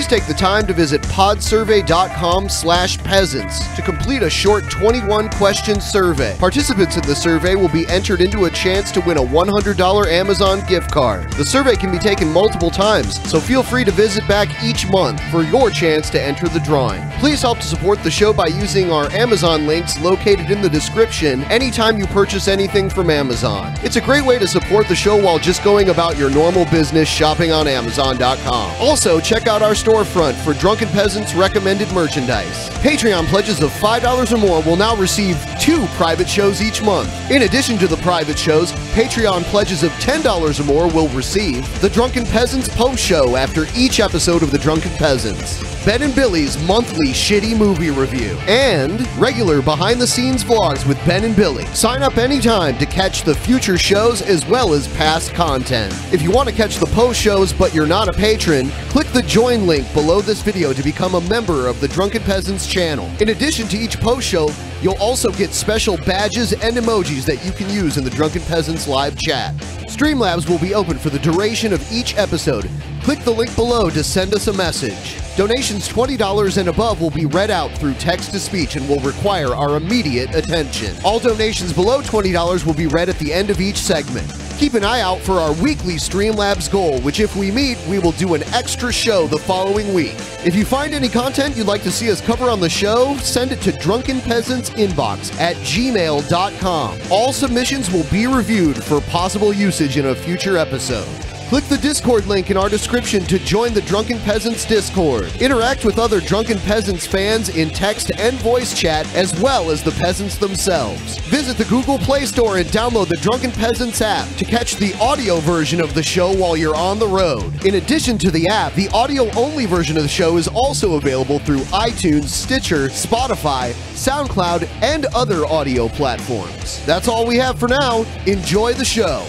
please take the time to visit podsurvey.com/peasants to complete a short 21-question survey. Participants in the survey will be entered into a chance to win a $100 Amazon gift card. The survey can be taken multiple times, so feel free to visit back each month for your chance to enter the drawing. Please help to support the show by using our Amazon links located in the description anytime you purchase anything from Amazon. It's a great way to support the show while just going about your normal business shopping on Amazon.com. Also, check out our storefront for Drunken Peasants recommended merchandise. Patreon pledges of $5 or more will now receive 2 private shows each month. In addition to the private shows, Patreon pledges of $10 or more will receive the Drunken Peasants post show after each episode of the Drunken Peasants, Ben and Billy's monthly shitty movie review, and regular behind-the-scenes vlogs with Ben and Billy. Sign up anytime to catch the future shows as well as past content. If you want to catch the post shows but you're not a patron, click the join link below this video to become a member of the Drunken Peasants channel. In addition to each post show, you'll also get special badges and emojis that you can use in the Drunken Peasants live chat. Streamlabs will be open for the duration of each episode. Click the link below to send us a message. Donations $20 and above will be read out through text-to-speech and will require our immediate attention. All donations below $20 will be read at the end of each segment. Keep an eye out for our weekly Streamlabs goal, which if we meet, we will do an extra show the following week. If you find any content you'd like to see us cover on the show, send it to drunkenpeasantsinbox@gmail.com. All submissions will be reviewed for possible usage in a future episode. Click the Discord link in our description to join the Drunken Peasants Discord. Interact with other Drunken Peasants fans in text and voice chat, as well as the peasants themselves. Visit the Google Play Store and download the Drunken Peasants app to catch the audio version of the show while you're on the road. In addition to the app, the audio-only version of the show is also available through iTunes, Stitcher, Spotify, SoundCloud, and other audio platforms. That's all we have for now. Enjoy the show.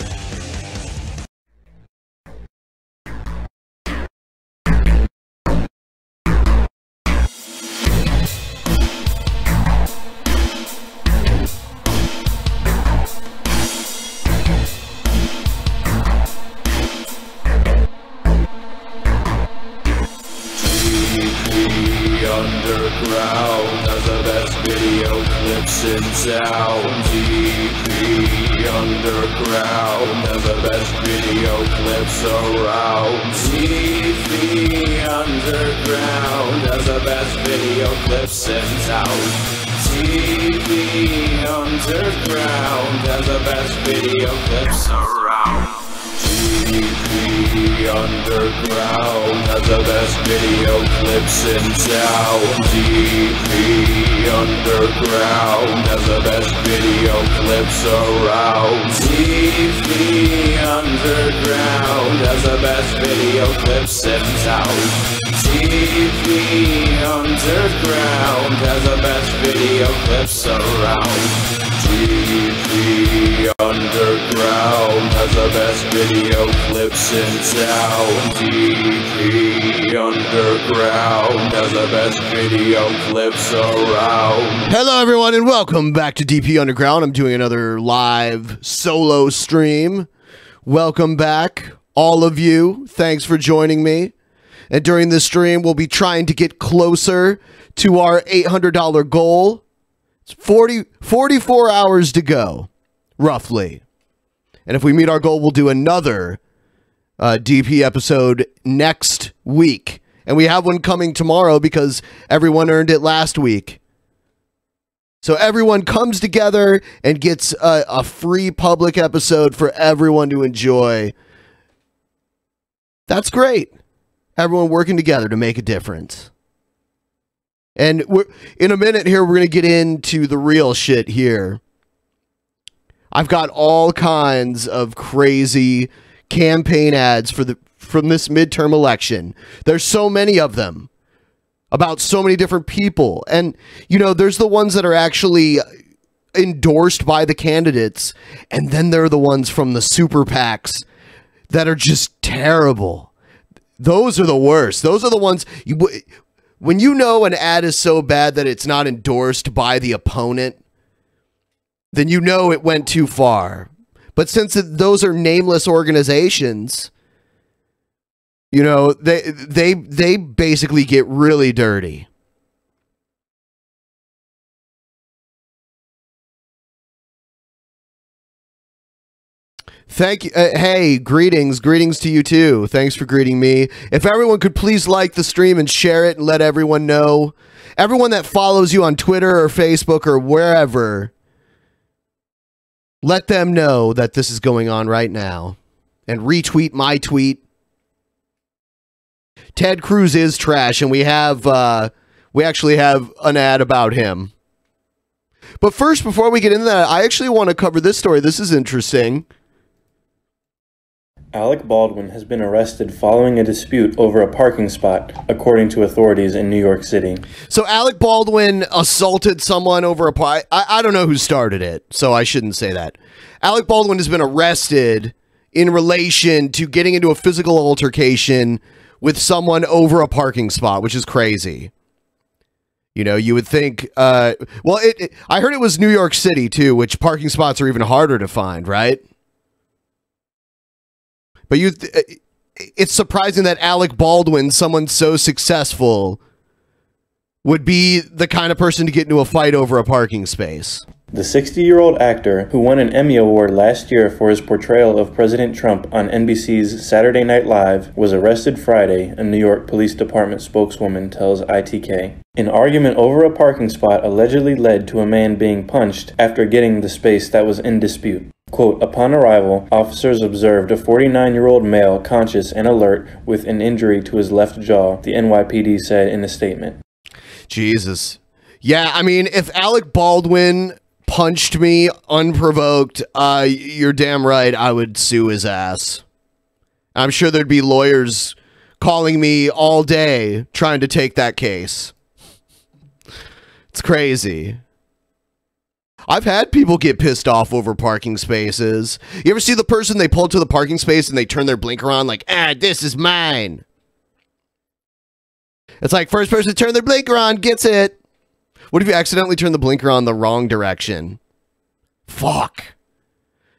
Underground has the best video clips in town. DP Underground has the best video clips around. TV Underground has the best video clips in town. TV Underground has the best video clips around. DP Underground has the best video clips in town. DP Underground has the best video clips around. DP Underground has the best video clips in town. DP Underground has the best video clips around. DP Underground has the best video clips in town. DP Underground has the best video clips around. Hello everyone and welcome back to DP Underground. I'm doing another live solo stream. Welcome back, all of you. Thanks for joining me. And during this stream, we'll be trying to get closer to our $800 goal. It's 44 hours to go, roughly. And if we meet our goal, we'll do another DP episode next week. And we have one coming tomorrow because everyone earned it last week. So everyone comes together and gets a free public episode for everyone to enjoy. That's great. Everyone working together to make a difference. And in a minute here, we're going to get into the real shit here. I've got all kinds of crazy campaign ads from this midterm election. There's so many of them about so many different people. And, you know, there's the ones that are actually endorsed by the candidates. And then there are the ones from the super PACs that are just terrible. Those are the worst. Those are the ones when you know an ad is so bad that it's not endorsed by the opponent, then you know it went too far. But since those are nameless organizations, You know, they basically get really dirty. Thank you. Hey, greetings to you too. Thanks for greeting me. If everyone could please like the stream and share it and let everyone know. Everyone that follows you on Twitter or Facebook or wherever, let them know that this is going on right now. And retweet my tweet. Ted Cruz is trash, and we actually have an ad about him. But first, before we get into that, I actually want to cover this story. This is interesting. Alec Baldwin has been arrested following a dispute over a parking spot, according to authorities in New York City. So Alec Baldwin assaulted someone over a park. I don't know who started it, so I shouldn't say that. Alec Baldwin has been arrested in relation to getting into a physical altercation with someone over a parking spot, which is crazy. You know, you would think, I heard it was New York City too, which parking spots are even harder to find, right? But it's surprising that Alec Baldwin, someone so successful, would be the kind of person to get into a fight over a parking space. The 60-year-old actor, who won an Emmy Award last year for his portrayal of President Trump on NBC's Saturday Night Live, was arrested Friday, a New York Police Department spokeswoman tells ITK. An argument over a parking spot allegedly led to a man being punched after getting the space that was in dispute. Quote, upon arrival, officers observed a 49-year-old male conscious and alert with an injury to his left jaw, the NYPD said in a statement. Jesus. Yeah, I mean, if Alec Baldwin punched me unprovoked, you're damn right I would sue his ass. I'm sure there'd be lawyers calling me all day trying to take that case. It's crazy. I've had people get pissed off over parking spaces. You ever see the person, they pull to the parking space and they turn their blinker on like, this is mine. It's like first person to turn their blinker on gets it. What if you accidentally turn the blinker on the wrong direction? Fuck.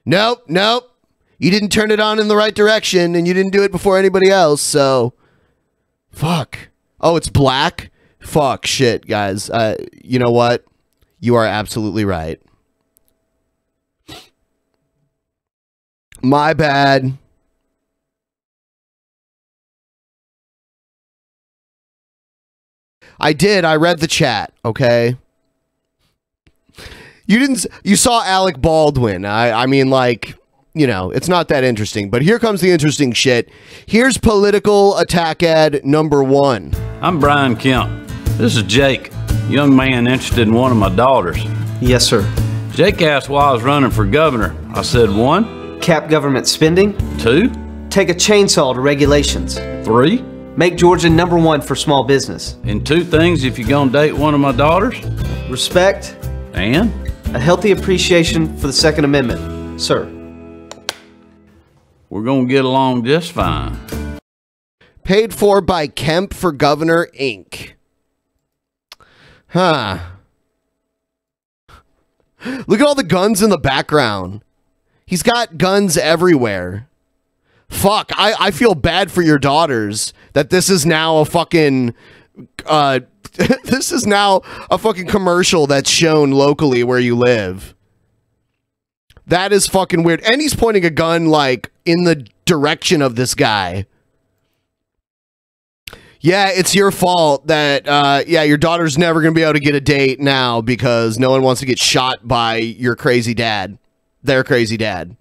Nope. You didn't turn it on in the right direction and you didn't do it before anybody else, so fuck. Oh, it's black? Fuck, shit, guys. You know what? You are absolutely right. My bad. I did. I read the chat, okay? You saw Alec Baldwin. I mean, like, you know, it's not that interesting. But here comes the interesting shit. Here's political attack ad number 1. I'm Brian Kemp. This is Jake, young man interested in one of my daughters. Yes, sir. Jake asked why I was running for governor. I said 1. Cap government spending. 2. Take a chainsaw to regulations. 3. Make Georgia #1 for small business. And 2 things if you're gonna date one of my daughters. Respect. And? A healthy appreciation for the Second Amendment, sir. We're gonna get along just fine. Paid for by Kemp for Governor, Inc. Huh. Look at all the guns in the background. He's got guns everywhere. Fuck, I feel bad for your daughters that this is now a fucking this is now a fucking commercial that's shown locally where you live. That is fucking weird. And he's pointing a gun like in the direction of this guy. Yeah, it's your fault that yeah, your daughter's never gonna be able to get a date now because no one wants to get shot by your crazy dad. Their crazy dad.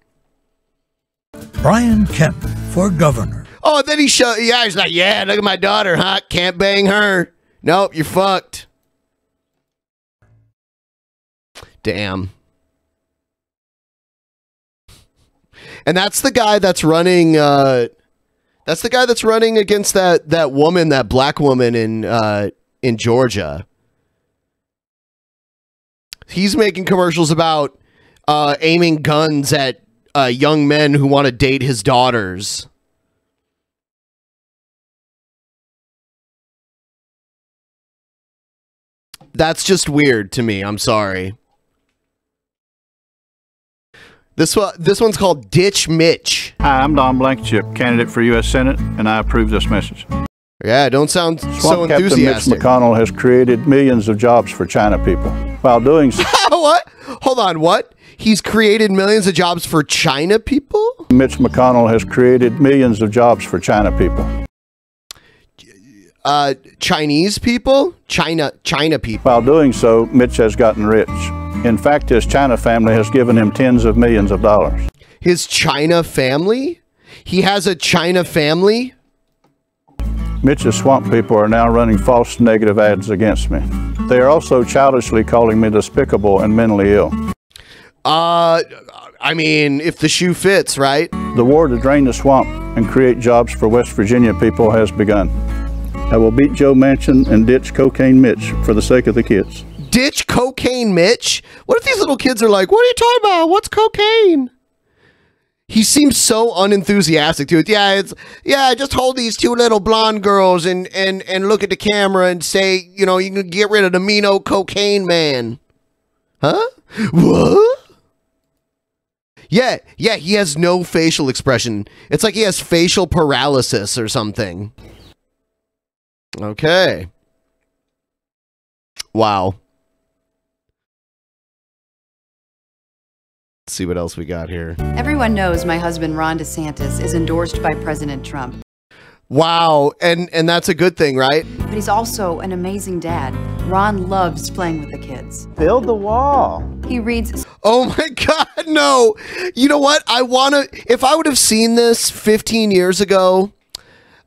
Brian Kemp for governor. Oh, then he's like, yeah, look at my daughter, huh? Can't bang her. Nope, you're fucked. Damn. And that's the guy that's running, that's the guy that's running against that woman, that black woman in Georgia. He's making commercials about aiming guns at young men who want to date his daughters. That's just weird to me. I'm sorry. This one's called Ditch Mitch. Hi, I'm Don Blankenship, candidate for U.S. Senate, and I approve this message. Yeah, don't sound so Swamp Captain enthusiastic. Mitch McConnell has created millions of jobs for China people. While doing so, What? Hold on, what? He's created millions of jobs for China people? Mitch McConnell has created millions of jobs for China people. Chinese people? China people. While doing so, Mitch has gotten rich. In fact, his China family has given him tens of millions of dollars. His China family? He has a China family? Mitch's swamp people are now running false negative ads against me. They are also childishly calling me despicable and mentally ill. I mean, if the shoe fits, right? The war to drain the swamp and create jobs for West Virginia people has begun. I will beat Joe Manchin and ditch Cocaine Mitch for the sake of the kids. Ditch Cocaine Mitch? What if these little kids are like, what are you talking about? What's cocaine? He seems so unenthusiastic to it. Yeah, just hold these two little blonde girls and look at the camera and say, you know, you can get rid of the mean old cocaine man. Huh? What? Yeah, he has no facial expression. It's like he has facial paralysis or something. Okay. Wow. Let's see what else we got here. Everyone knows my husband Ron DeSantis is endorsed by President Trump. Wow, and that's a good thing, right? But he's also an amazing dad. Ron loves playing with the kids. Build the wall. He reads... Oh my God, no. You know what? If I would have seen this 15 years ago,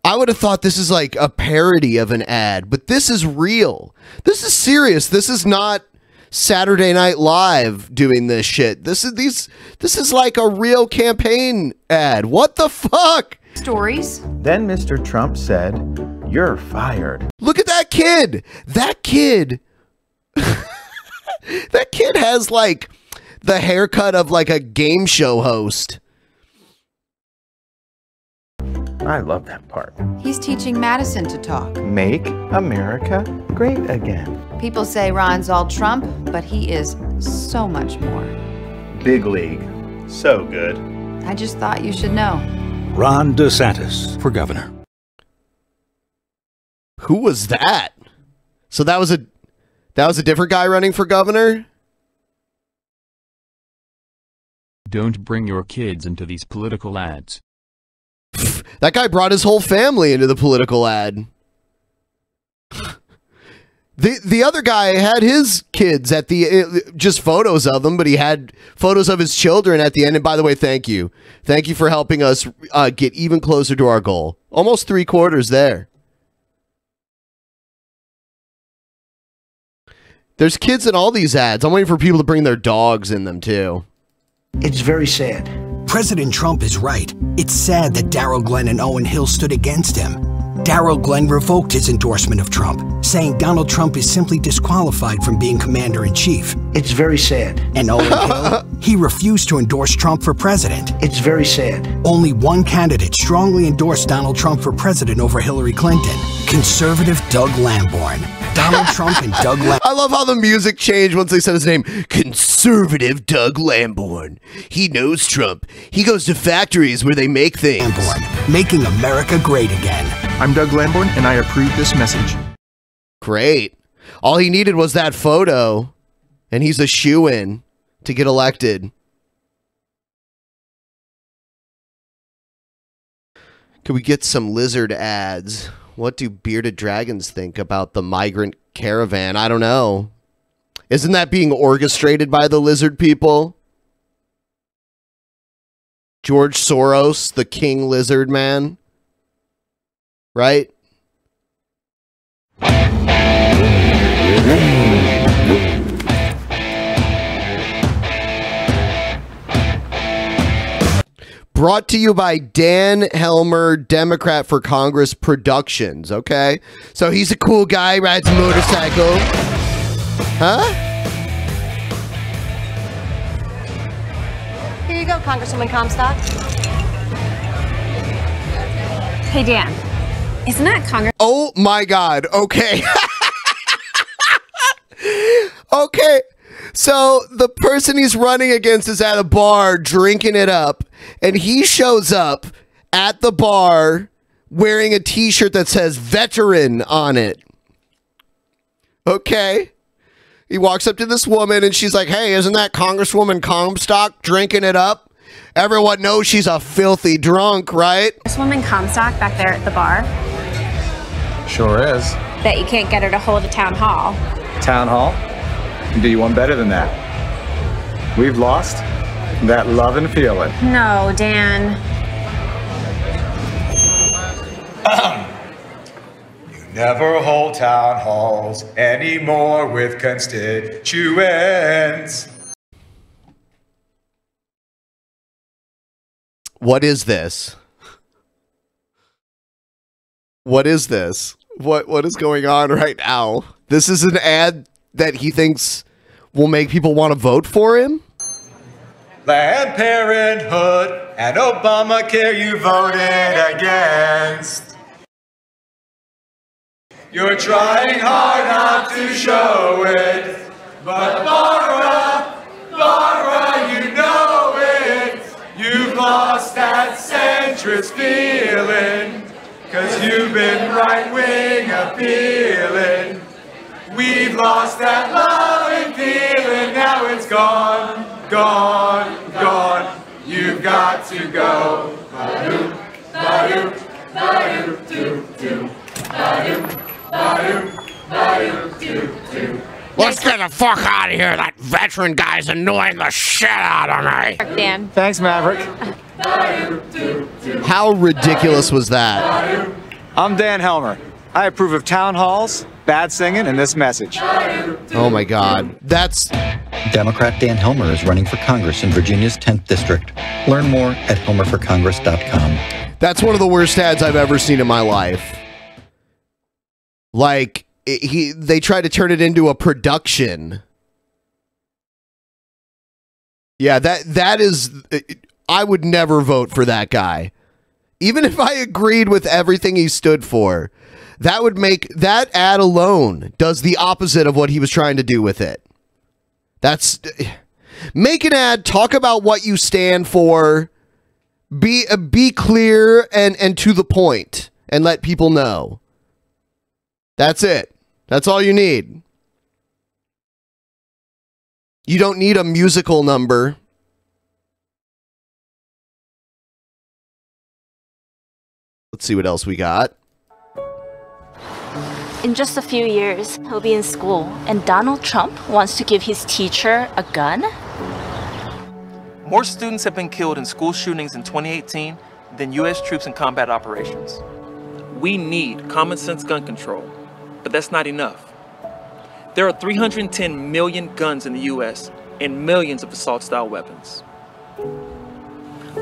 I would have thought this is like a parody of an ad, but this is real. This is serious. This is not Saturday Night Live doing this shit. This is like a real campaign ad. What the fuck? Stories. Then Mr. Trump said, "You're fired." Look at that kid. That kid. That kid has like the haircut of like a game show host. I love that part. He's teaching Madison to talk. Make America great again. People say Ron's all Trump, but he is so much more. Big league. So good. I just thought you should know. Ron DeSantis for governor. Who was that? So that was a different guy running for governor? Don't bring your kids into these political ads. That guy brought his whole family into the political ad. The other guy had his kids at the just photos of them, but he had photos of his children at the end. And by the way, thank you for helping us get even closer to our goal. Almost 3/4 there. There's kids in all these ads. I'm waiting for people to bring their dogs in them too. It's very sad. President Trump is right. It's sad that Darrell Glenn and Owen Hill stood against him. Darrell Glenn revoked his endorsement of Trump, saying Donald Trump is simply disqualified from being commander-in-chief. It's very sad. And Owen Hill, he refused to endorse Trump for president. It's very sad. Only one candidate strongly endorsed Donald Trump for president over Hillary Clinton, conservative Doug Lamborn. Donald Trump and Doug Lamborn. I love how the music changed once they said his name. Conservative Doug Lamborn. He knows Trump. He goes to factories where they make things. Lamborn, making America great again. I'm Doug Lamborn, and I approve this message. Great. All he needed was that photo, and he's a shoo-in to get elected. Could we get some lizard ads? What do bearded dragons think about the migrant caravan? I don't know. Isn't that being orchestrated by the lizard people? George Soros, the king lizard man? Right? Brought to you by Dan Helmer, Democrat for Congress Productions, okay? So he's a cool guy, rides a motorcycle. Huh? Here you go, Congresswoman Comstock. Hey, Dan. Isn't that Congress? Oh my God, okay. Okay, So the person he's running against is at a bar drinking it up, and he shows up at the bar wearing a t-shirt that says veteran on it. Okay. He walks up to this woman and she's like, hey, isn't that Congresswoman Comstock drinking it up? Everyone knows she's a filthy drunk, right? Congresswoman Comstock back there at the bar. Sure is. Bet you can't get her to hold a town hall. Town hall? Can do you one better than that. We've lost that love and feeling. No, Dan. You never hold town halls anymore with constituents. What is this? What is this? What is going on right now? This is an ad that he thinks will make people want to vote for him? Planned Parenthood and Obamacare you voted against. You're trying hard not to show it, but Barbara, you know it. You've lost that centrist feeling, 'cause you've been right-wing appealing. We've lost that love and feeling, now it's gone, gone, gone. You've got to go. Ba-doop, ba-doop, ba-doop, doop, doop. Ba-doop, ba-doop, ba-doop, doop, doop. Let's get the fuck out of here. That veteran guy's annoying the shit out of me. Dan. Thanks, Maverick. How ridiculous was that? I'm Dan Helmer. I approve of town halls, bad singing, and this message. Oh my God. That's... Democrat Dan Helmer is running for Congress in Virginia's 10th District. Learn more at helmerforcongress.com. That's one of the worst ads I've ever seen in my life. Like, they try to turn it into a production. Yeah, that is... I would never vote for that guy. Even if I agreed with everything he stood for. That would make... That ad alone does the opposite of what he was trying to do with it. That's... Make an ad, talk about what you stand for, be clear and to the point, and let people know. That's it. That's all you need. You don't need a musical number. Let's see what else we got. In just a few years, he'll be in school, and Donald Trump wants to give his teacher a gun? More students have been killed in school shootings in 2018 than U.S. troops in combat operations. We need common sense gun control, but that's not enough. There are 310 million guns in the U.S. and millions of assault-style weapons.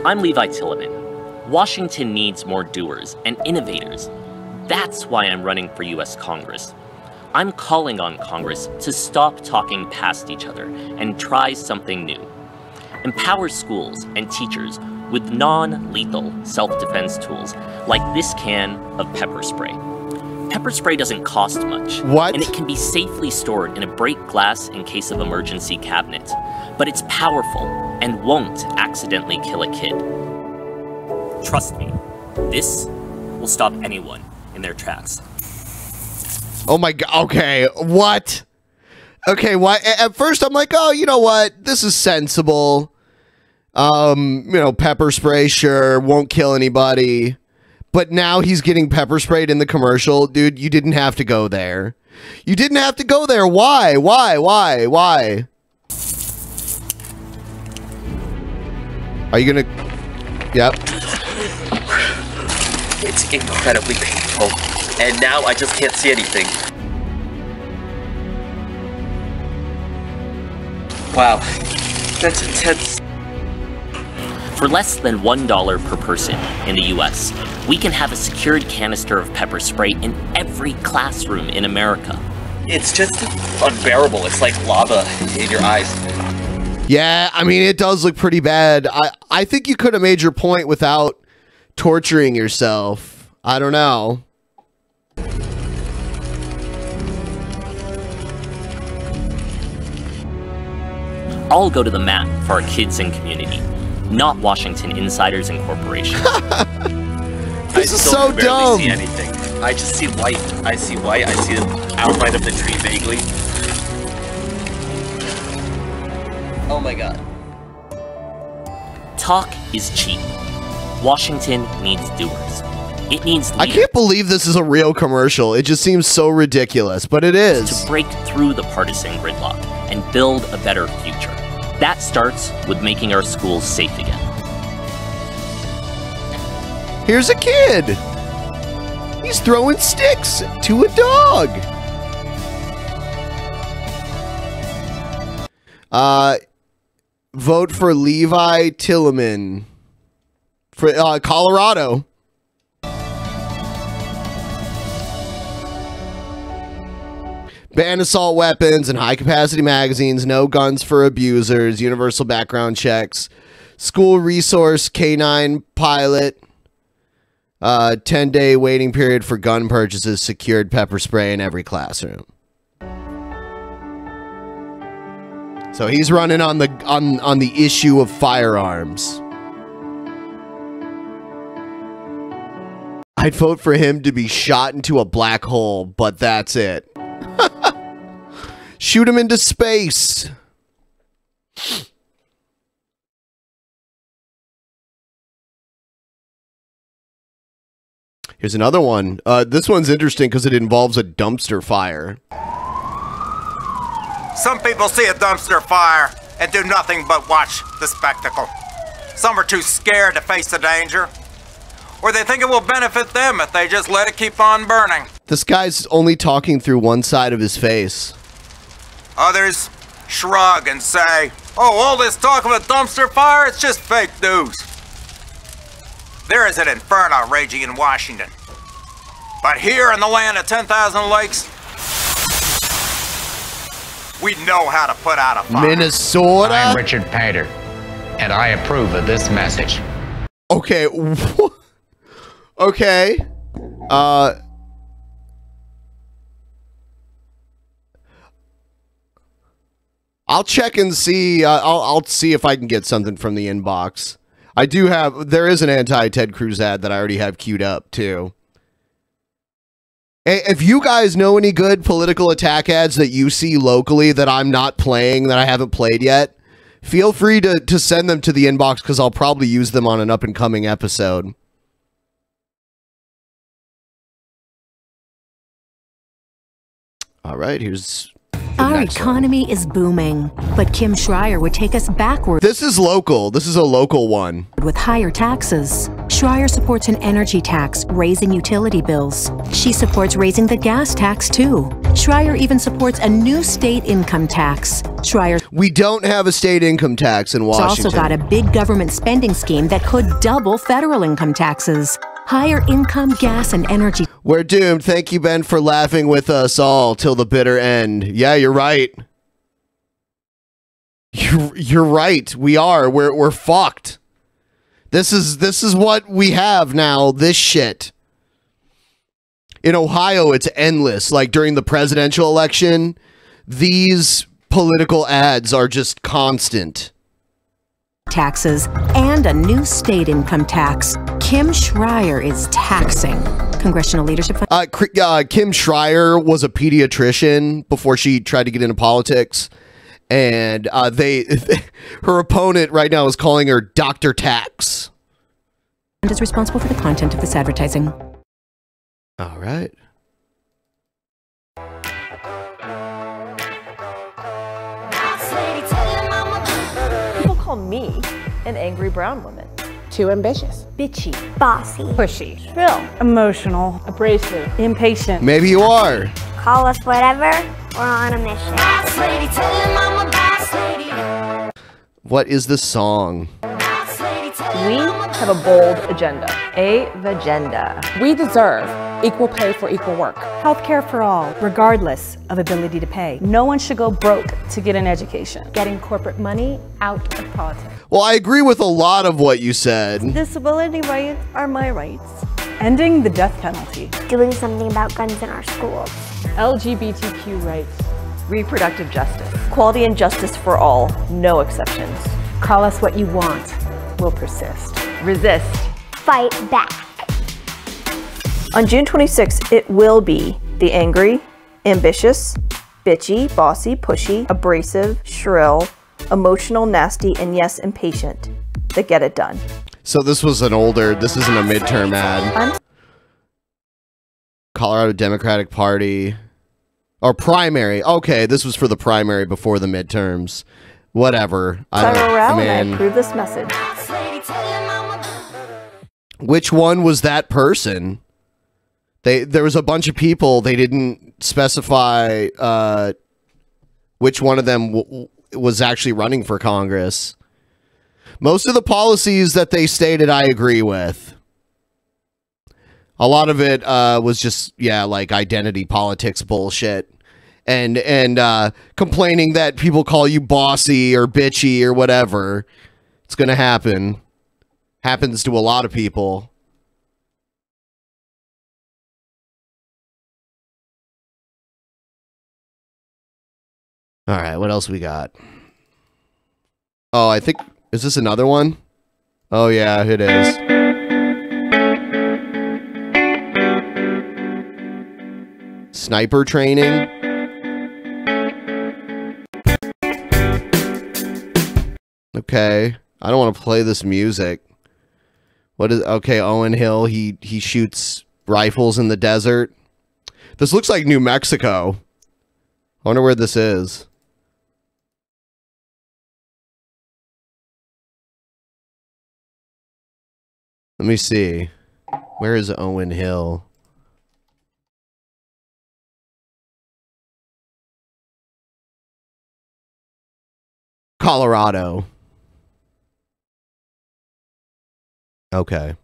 I'm Levi Tilleman. Washington needs more doers and innovators. That's why I'm running for U.S. Congress. I'm calling on Congress to stop talking past each other and try something new. Empower schools and teachers with non-lethal self-defense tools like this can of pepper spray. Pepper spray doesn't cost much. What? And it can be safely stored in a break glass in case of emergency cabinet. But it's powerful and won't accidentally kill a kid. Trust me, this will stop anyone in their tracks. Oh my God. Okay. What? Okay. Why? At first I'm like, oh, you know what? This is sensible. You know, pepper spray, sure, won't kill anybody. But now he's getting pepper sprayed in the commercial. Dude, you didn't have to go there. You didn't have to go there. Why? Why? Are you gonna... Yep. It's incredibly painful. And now I just can't see anything. Wow. That's intense. For less than $1 per person in the US, we can have a secured canister of pepper spray in every classroom in America. It's just unbearable. It's like lava in your eyes. Yeah, I mean, it does look pretty bad. I think you could have made your point without torturing yourself. I don't know. I'll go to the mat for our kids and community, not Washington insiders and corporations. This is so dumb. See anything. I just see light. I see white. I see the outline of the tree vaguely. Oh my god. Talk is cheap. Washington needs doers. It needs leaders. I can't believe this is a real commercial. It just seems so ridiculous, but it is. To break through the partisan gridlock and build a better future. That starts with making our schools safe again. Here's a kid. He's throwing sticks to a dog. Vote for Levi Tilleman for Colorado. Ban assault weapons and high-capacity magazines. No guns for abusers. Universal background checks. School resource K-9 pilot. 10-day waiting period for gun purchases. Secured pepper spray in every classroom. So he's running on the issue of firearms. I'd vote for him to be shot into a black hole, but that's it. Shoot him into space. Here's another one. This one's interesting because it involves a dumpster fire. Some people see a dumpster fire and do nothing but watch the spectacle. Some are too scared to face the danger, or they think it will benefit them if they just let it keep on burning. This guy's only talking through one side of his face. Others shrug and say, oh, all this talk of a dumpster fire, it's just fake news. There is an inferno raging in Washington. But here in the land of 10,000 lakes, we know how to put out a fire. Minnesota? I'm Richard Pater, and I approve of this message. Okay. Okay. I'll check and see. I'll see if I can get something from the inbox. There is an anti-Ted Cruz ad that I already have queued up, too. If you guys know any good political attack ads that you see locally that I'm not playing, that I haven't played yet, feel free to send them to the inbox because I'll probably use them on an up-and-coming episode. All right, here's... Our economy is booming, but Kim Schreier would take us backward. This is local. This is a local one. With higher taxes. Schreier supports an energy tax, raising utility bills. She supports raising the gas tax, too. Schreier even supports a new state income tax. Schreier... We don't have a state income tax in Washington. She's also got a big government spending scheme that could double federal income taxes. Higher income, gas, and energy. We're doomed. Thank you, Ben, for laughing with us all till the bitter end. Yeah, you're right. You're right. We are. We're fucked. This is what we have now. This shit. In Ohio, it's endless. Like during the presidential election, these political ads are just constant. Taxes and a new state income tax. Kim Schreier is taxing. Congressional leadership. Kim Schreier was a pediatrician before she tried to get into politics, and her opponent right now is calling her Dr. Tax. And is responsible for the content of this advertising. All right. People call me an angry brown woman. Too ambitious. Bitchy. Bossy. Pushy. Shrill. Emotional. Abrasive. Impatient. Maybe you are. Call us whatever. We're on a mission. Boss lady, tell him I'm a boss lady. What is the song? We have a bold agenda. A vagenda. We deserve equal pay for equal work. Healthcare for all, regardless of ability to pay. No one should go broke to get an education. Getting corporate money out of politics. Well, I agree with a lot of what you said. Disability rights are my rights. Ending the death penalty. Doing something about guns in our schools. LGBTQ rights. Reproductive justice. Equality and justice for all, no exceptions. Call us what you want. We'll persist. Resist. Fight back. On June 26th, it will be the angry, ambitious, bitchy, bossy, pushy, abrasive, shrill, emotional, nasty, and yes, impatient that get it done. So this isn't a midterm ad. Colorado Democratic Party. Or primary. Okay, this was for the primary before the midterms. Whatever. I approve this message. Which one was that person? There was a bunch of people. They didn't specify which one of them was actually running for Congress. Most of the policies that they stated, I agree with. A lot of it was just, yeah, like identity politics bullshit. And complaining that people call you bossy or bitchy or whatever. It's going to happen. Happens to a lot of people. All right, what else we got? Oh, I think... Is this another one? Oh, yeah, it is. Sniper training. Okay. I don't want to play this music. What is... Okay, Owen Hill, he shoots rifles in the desert. This looks like New Mexico. I wonder where this is. Let me see. Where is Owen Hill? Colorado. Okay.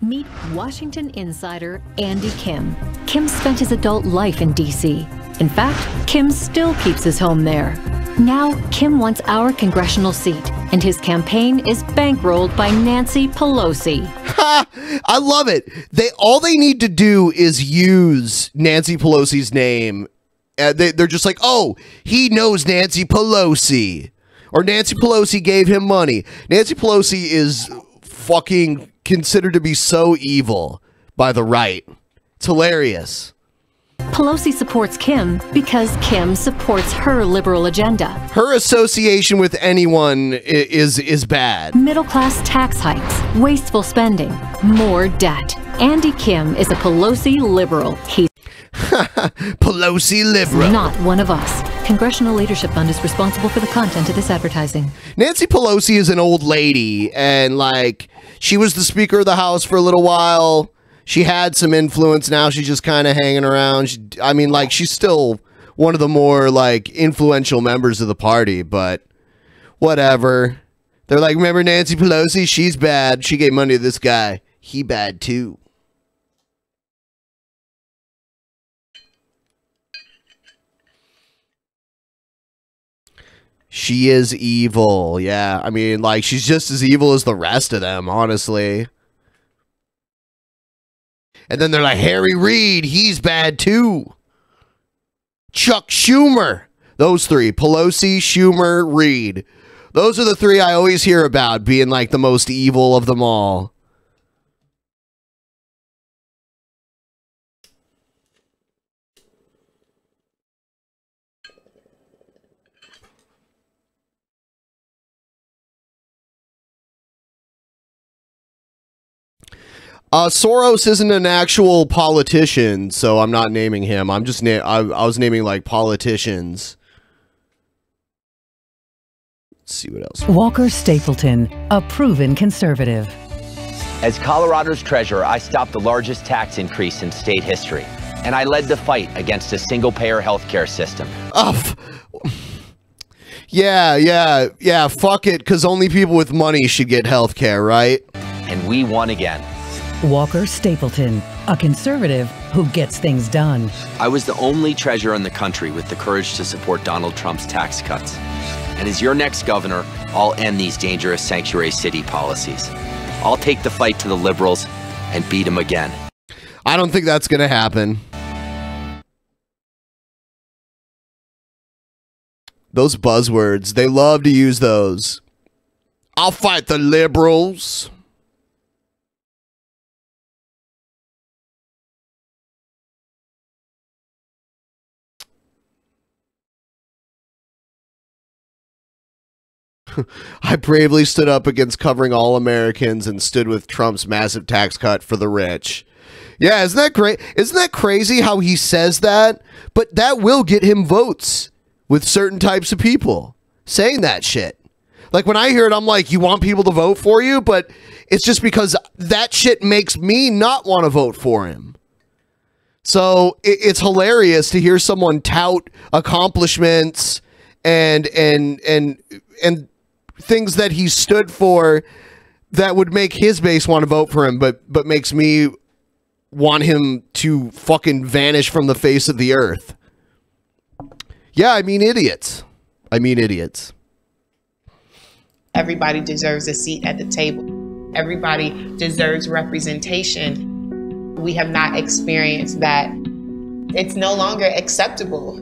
Meet Washington insider Andy Kim. Kim spent his adult life in D.C. In fact, Kim still keeps his home there. Now, Kim wants our congressional seat, and his campaign is bankrolled by Nancy Pelosi. Ha! I love it. All they need to do is use Nancy Pelosi's name. They're just like, oh, he knows Nancy Pelosi. Or Nancy Pelosi gave him money. Nancy Pelosi is fucking considered to be so evil by the right. It's hilarious. Pelosi supports Kim because Kim supports her liberal agenda. Her association with anyone is bad. Middle-class tax hikes, wasteful spending, more debt. Andy Kim is a Pelosi liberal. He's Pelosi liberal. Not one of us. Congressional Leadership Fund is responsible for the content of this advertising. Nancy Pelosi is an old lady, and like she was the Speaker of the House for a little while. She had some influence. Now she's just kind of hanging around. I mean, like, she's still one of the more, like, influential members of the party, but whatever. They're like, remember Nancy Pelosi? She's bad. She gave money to this guy. He bad, too. She is evil. Yeah, I mean, like, she's just as evil as the rest of them, honestly. And then they're like, Harry Reid, he's bad too. Chuck Schumer. Those three, Pelosi, Schumer, Reid. Those are the three I always hear about being like the most evil of them all. Soros isn't an actual politician, so I'm not naming him. I'm just I was naming like politicians. Let's see what else. Walker Stapleton, a proven conservative. As Colorado's treasurer, I stopped the largest tax increase in state history, and I led the fight against a single-payer healthcare system. Yeah, fuck it, because only people with money should get healthcare, right? And we won again. Walker Stapleton, a conservative who gets things done. I was the only treasurer in the country with the courage to support Donald Trump's tax cuts. And as your next governor, I'll end these dangerous sanctuary city policies. I'll take the fight to the liberals and beat them again. I don't think that's going to happen. Those buzzwords, they love to use those. I'll fight the liberals. I bravely stood up against covering all Americans and stood with Trump's massive tax cut for the rich. Yeah, isn't that great? Isn't that crazy how he says that? But that will get him votes with certain types of people saying that shit. Like when I hear it, I'm like, you want people to vote for you? But it's just because that shit makes me not want to vote for him. So it's hilarious to hear someone tout accomplishments and things that he stood for that would make his base want to vote for him, but makes me want him to fucking vanish from the face of the earth. Yeah, I mean idiots. I mean idiots. Everybody deserves a seat at the table. Everybody deserves representation. We have not experienced that. It's no longer acceptable.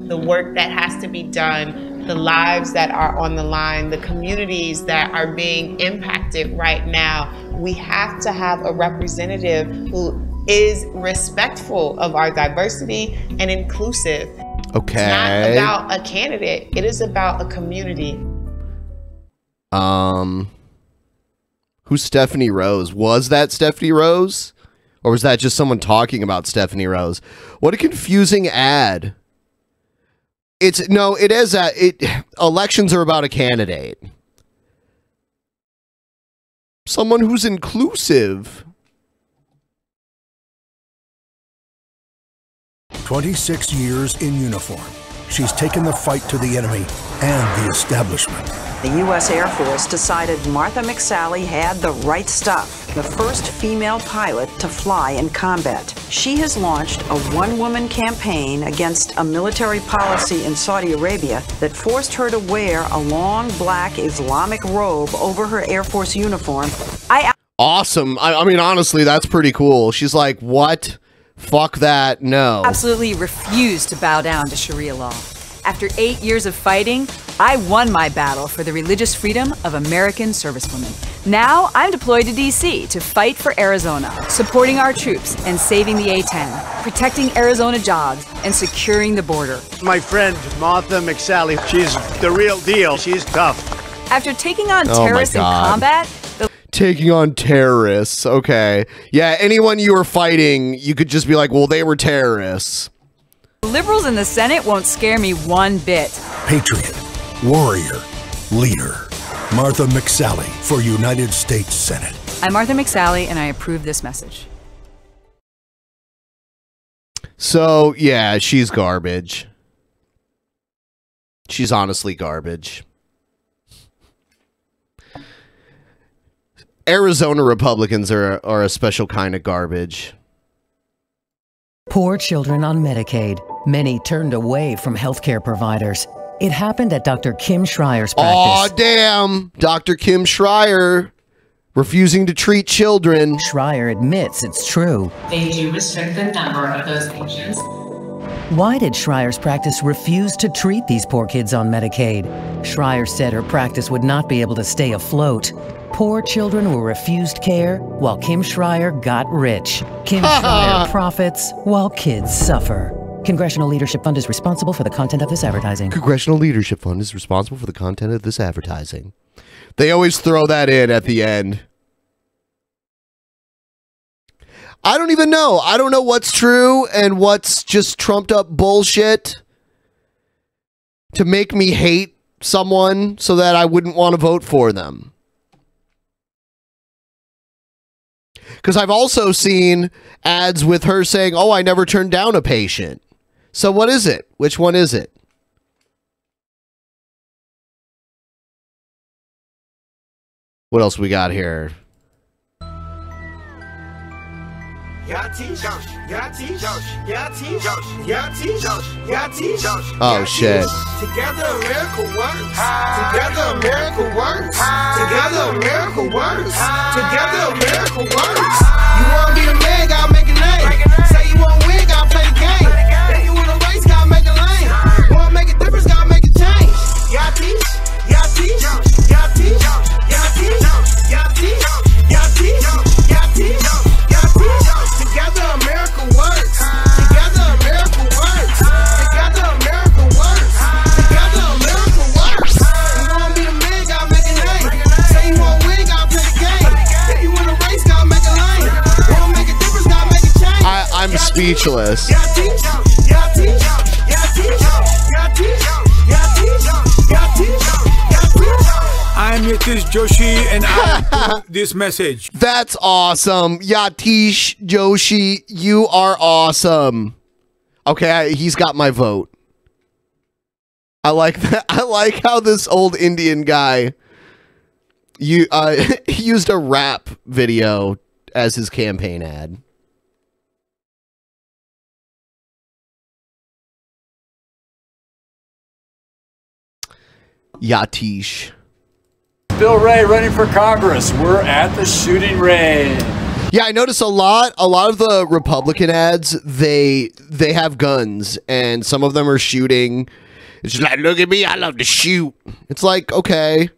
The work that has to be done, the lives that are on the line, the communities that are being impacted right now, we have to have a representative who is respectful of our diversity and inclusive. Okay. It's not about a candidate. It is about a community. Who's Stephanie Rose? Was that Stephanie Rose? Or was that just someone talking about Stephanie Rose? What a confusing ad. Elections are about a candidate. Someone who's inclusive. 26 years in uniform. She's taken the fight to the enemy and the establishment. The U.S. Air Force decided Martha McSally had the right stuff, the first female pilot to fly in combat. She has launched a one-woman campaign against a military policy in Saudi Arabia that forced her to wear a long black Islamic robe over her Air Force uniform. Awesome. I mean, honestly, that's pretty cool. She's like, what? Fuck that. No. Absolutely refuse to bow down to Sharia law. After 8 years of fighting, I won my battle for the religious freedom of American servicewomen. Now I'm deployed to D.C. to fight for Arizona, supporting our troops and saving the A-10, protecting Arizona jobs and securing the border. My friend, Martha McSally, she's the real deal. She's tough. After taking on terrorists in combat, taking on terrorists. Okay. Yeah, anyone you were fighting, you could just be like, well, they were terrorists. the liberals in the Senate won't scare me one bit. Patriot, warrior, leader. Martha McSally for United States Senate. I'm Martha McSally, and I approve this message. So, yeah, she's garbage. She's honestly garbage. Arizona Republicans are a special kind of garbage. Poor children on Medicaid. Many turned away from healthcare providers. It happened at Dr. Kim Schreier's practice. Aw, damn! Dr. Kim Schreier refusing to treat children. Schreier admits it's true. They do restrict the number of those patients. Why did Schreier's practice refuse to treat these poor kids on Medicaid? Schreier said her practice would not be able to stay afloat. Poor children were refused care while Kim Schreier got rich. Kim Schreier profits while kids suffer. Congressional Leadership Fund is responsible for the content of this advertising. Congressional Leadership Fund is responsible for the content of this advertising. They always throw that in at the end. I don't even know. I don't know what's true and what's just trumped up bullshit to make me hate someone so that I wouldn't want to vote for them. Because I've also seen ads with her saying, oh, I never turned down a patient. So what is it? Which one is it? What else we got here? Oh shit. Together America works. Together America works. Together America works. Together America works. You wanna be a man, gotta make a name. Say you wanna win, gotta play the game. If you wanna race, gotta make a lane. Wanna make a difference, gotta make a change. speechless. I'm Yatish Joshi, and I this message. That's awesome. Yatish Joshi, you are awesome. Okay, he's got my vote. I like that. I like how this old Indian guy used a rap video as his campaign ad. Yatish. Bill Ray running for Congress. We're at the shooting range. Yeah, I notice a lot of the Republican ads, they have guns, and some of them are shooting. It's just like, look at me, I love to shoot. It's like, okay.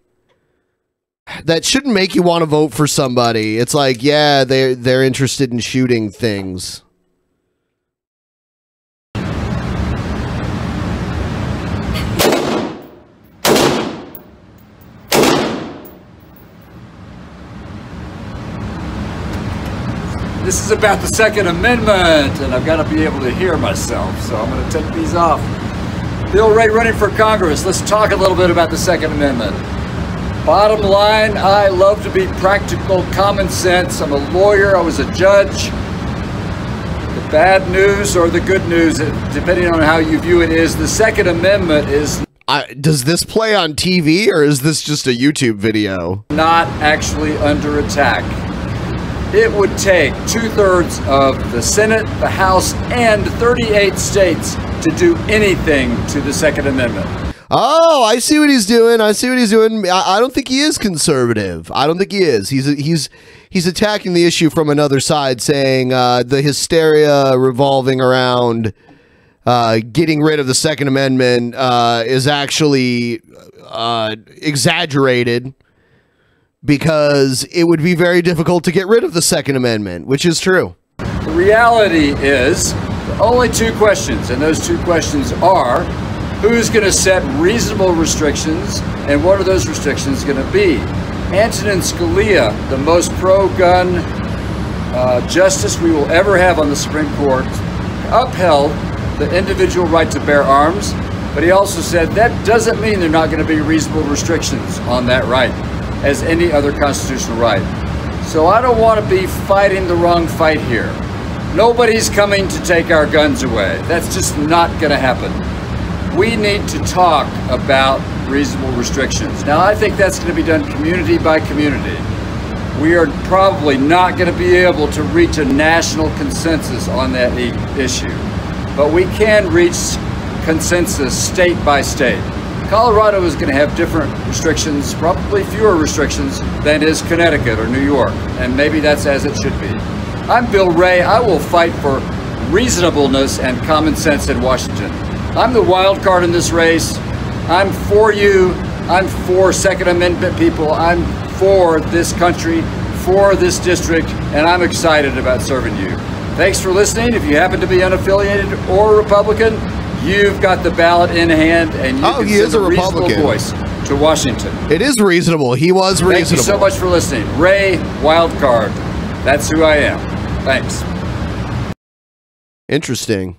That shouldn't make you want to vote for somebody. It's like, yeah, they're interested in shooting things. This is about the Second Amendment, and I've got to be able to hear myself, so I'm going to take these off. Bill Ray running for Congress. Let's talk a little bit about the Second Amendment. Bottom line, I love to be practical, common sense. I'm a lawyer. I was a judge. The bad news or the good news, depending on how you view it, is the Second Amendment is... does this play on TV, or is this just a YouTube video? Not actually under attack. It would take 2/3 of the Senate, the House, and 38 states to do anything to the Second Amendment. Oh, I see what he's doing. I see what he's doing. I don't think he is conservative. I don't think he is. He's attacking the issue from another side, saying the hysteria revolving around getting rid of the Second Amendment is actually exaggerated, because it would be very difficult to get rid of the Second Amendment, which is true. The reality is only two questions, and those two questions are, who's going to set reasonable restrictions, and what are those restrictions going to be? Antonin Scalia, the most pro-gun justice we will ever have on the Supreme Court, upheld the individual right to bear arms, but he also said that doesn't mean there are not going to be reasonable restrictions on that right, as any other constitutional right. So I don't want to be fighting the wrong fight here. Nobody's coming to take our guns away. That's just not going to happen. We need to talk about reasonable restrictions. Now, I think that's going to be done community by community. We are probably not going to be able to reach a national consensus on that issue, but we can reach consensus state by state. Colorado is going to have different restrictions, probably fewer restrictions than is Connecticut or New York, and maybe that's as it should be. I'm Bill Ray. I will fight for reasonableness and common sense in Washington. I'm the wild card in this race. I'm for you. I'm for Second Amendment people. I'm for this country, for this district, and I'm excited about serving you. Thanks for listening. If you happen to be unaffiliated or Republican, you've got the ballot in hand, and you can send a reasonable voice to Washington. It is reasonable. He was reasonable. Thank you so much for listening. Ray Wildcard. That's who I am. Thanks. Interesting.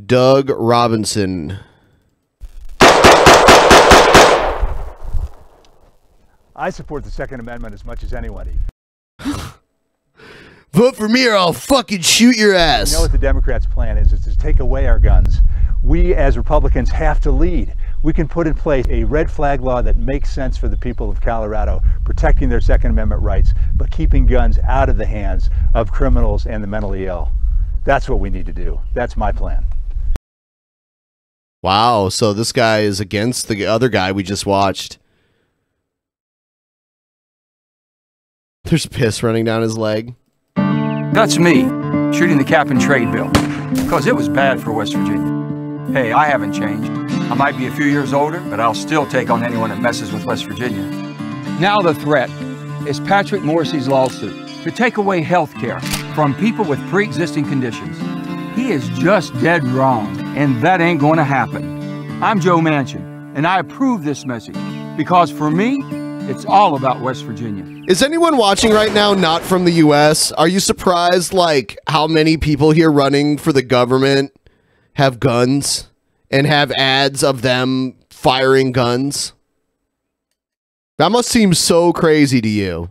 Doug Robinson. I support the Second Amendment as much as anybody. Vote for me or I'll fucking shoot your ass. You know what the Democrats' plan is to take away our guns. We as Republicans have to lead. We can put in place a red flag law that makes sense for the people of Colorado, protecting their Second Amendment rights, but keeping guns out of the hands of criminals and the mentally ill. That's what we need to do. That's my plan. Wow, so this guy is against the other guy we just watched. There's piss running down his leg. That's me, shooting the cap and trade bill, because it was bad for West Virginia. Hey, I haven't changed. I might be a few years older, but I'll still take on anyone that messes with West Virginia. Now the threat is Patrick Morrissey's lawsuit to take away health care from people with pre-existing conditions. He is just dead wrong, and that ain't going to happen. I'm Joe Manchin, and I approve this message because for me, It's all about West Virginia. Is anyone watching right now not from the US? Are you surprised, like, how many people here running for the government have guns and have ads of them firing guns? That must seem so crazy to you.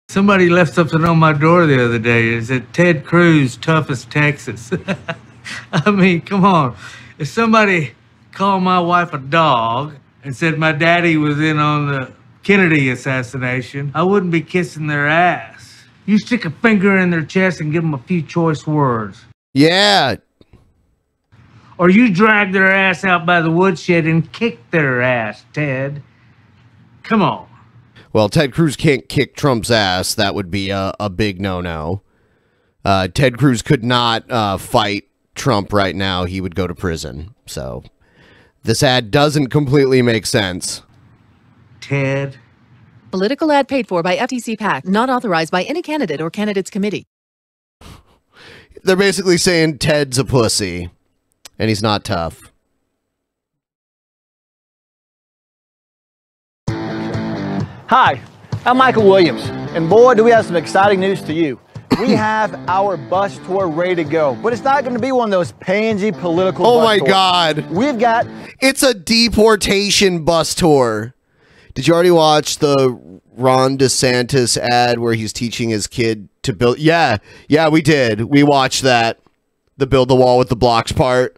Somebody left something on my door the other day. It said, Ted Cruz, toughest Texas. I mean, come on. If somebody called my wife a dog and said my daddy was in on the Kennedy assassination, I wouldn't be kissing their ass. You stick a finger in their chest and give them a few choice words. Yeah. Or you drag their ass out by the woodshed and kick their ass, Ted. Come on. Well, Ted Cruz can't kick Trump's ass. That would be a big no-no. Ted Cruz could not fight Trump right now. He would go to prison. So this ad doesn't completely make sense. Ted. Political ad paid for by FTC PAC, not authorized by any candidate or candidate's committee. They're basically saying Ted's a pussy, and he's not tough. Hi, I'm Michael Williams, and boy, do we have some exciting news to you. We have our bus tour ready to go, but it's not going to be one of those pansy political Oh bus my tours. God. We've got... It's a deportation bus tour. Did you already watch the Ron DeSantis ad where he's teaching his kid to build? Yeah, we did. We watched that. The build the wall with the blocks part.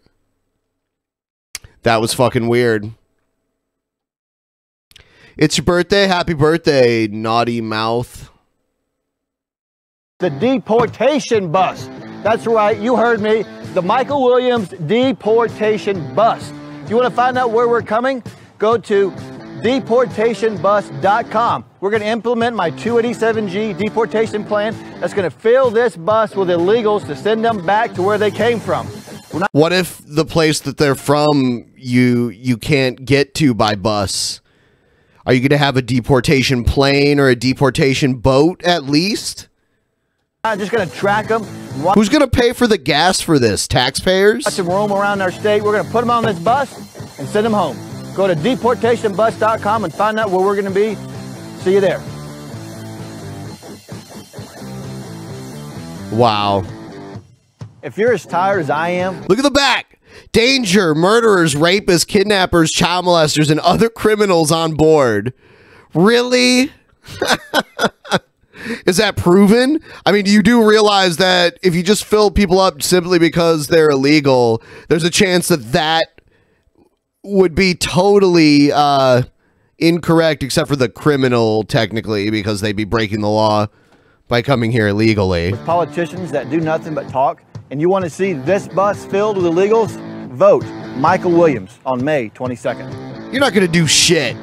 That was fucking weird. It's your birthday. Happy birthday, naughty mouth. The deportation bus. That's right, you heard me. The Michael Williams deportation bus. You want to find out where we're coming? Go to deportationbus.com. We're going to implement my 287G deportation plan that's going to fill this bus with illegals to send them back to where they came from. What if the place that they're from you can't get to by bus? Are you going to have a deportation plane or a deportation boat at least? I'm just going to track them. Who's going to pay for the gas for this? Taxpayers? Watch them roam around our state. We're going to put them on this bus and send them home. Go to deportationbus.com and find out where we're going to be. See you there. Wow. If you're as tired as I am... Look at the back. Danger, murderers, rapists, kidnappers, child molesters, and other criminals on board. Really? Is that proven? I mean, you do realize that if you just fill people up simply because they're illegal, there's a chance that that would be totally incorrect, except for the criminal, technically, because they'd be breaking the law by coming here illegally. With politicians that do nothing but talk, and you want to see this bus filled with illegals, vote Michael Williams on May 22nd. You're not going to do shit.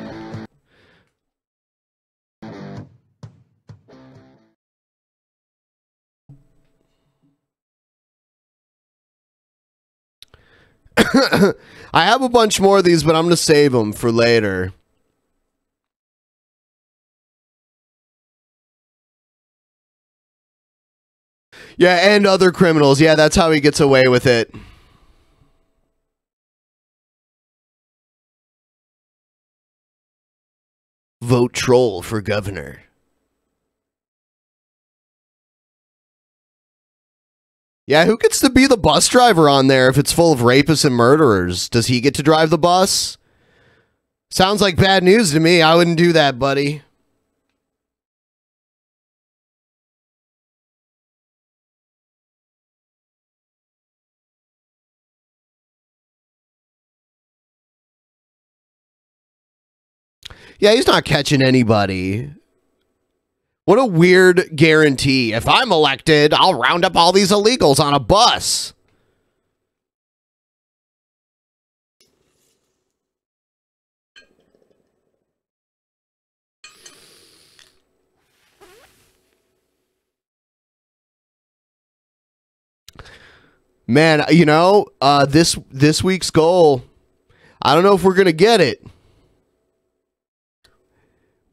I have a bunch more of these, but I'm going to save them for later. Yeah, and other criminals. Yeah, that's how he gets away with it. Vote troll for governor. Yeah, who gets to be the bus driver on there if it's full of rapists and murderers? Does he get to drive the bus? Sounds like bad news to me. I wouldn't do that, buddy. Yeah, he's not catching anybody. What a weird guarantee. If I'm elected, I'll round up all these illegals on a bus. Man, you know, this week's goal, I don't know if we're going to get it.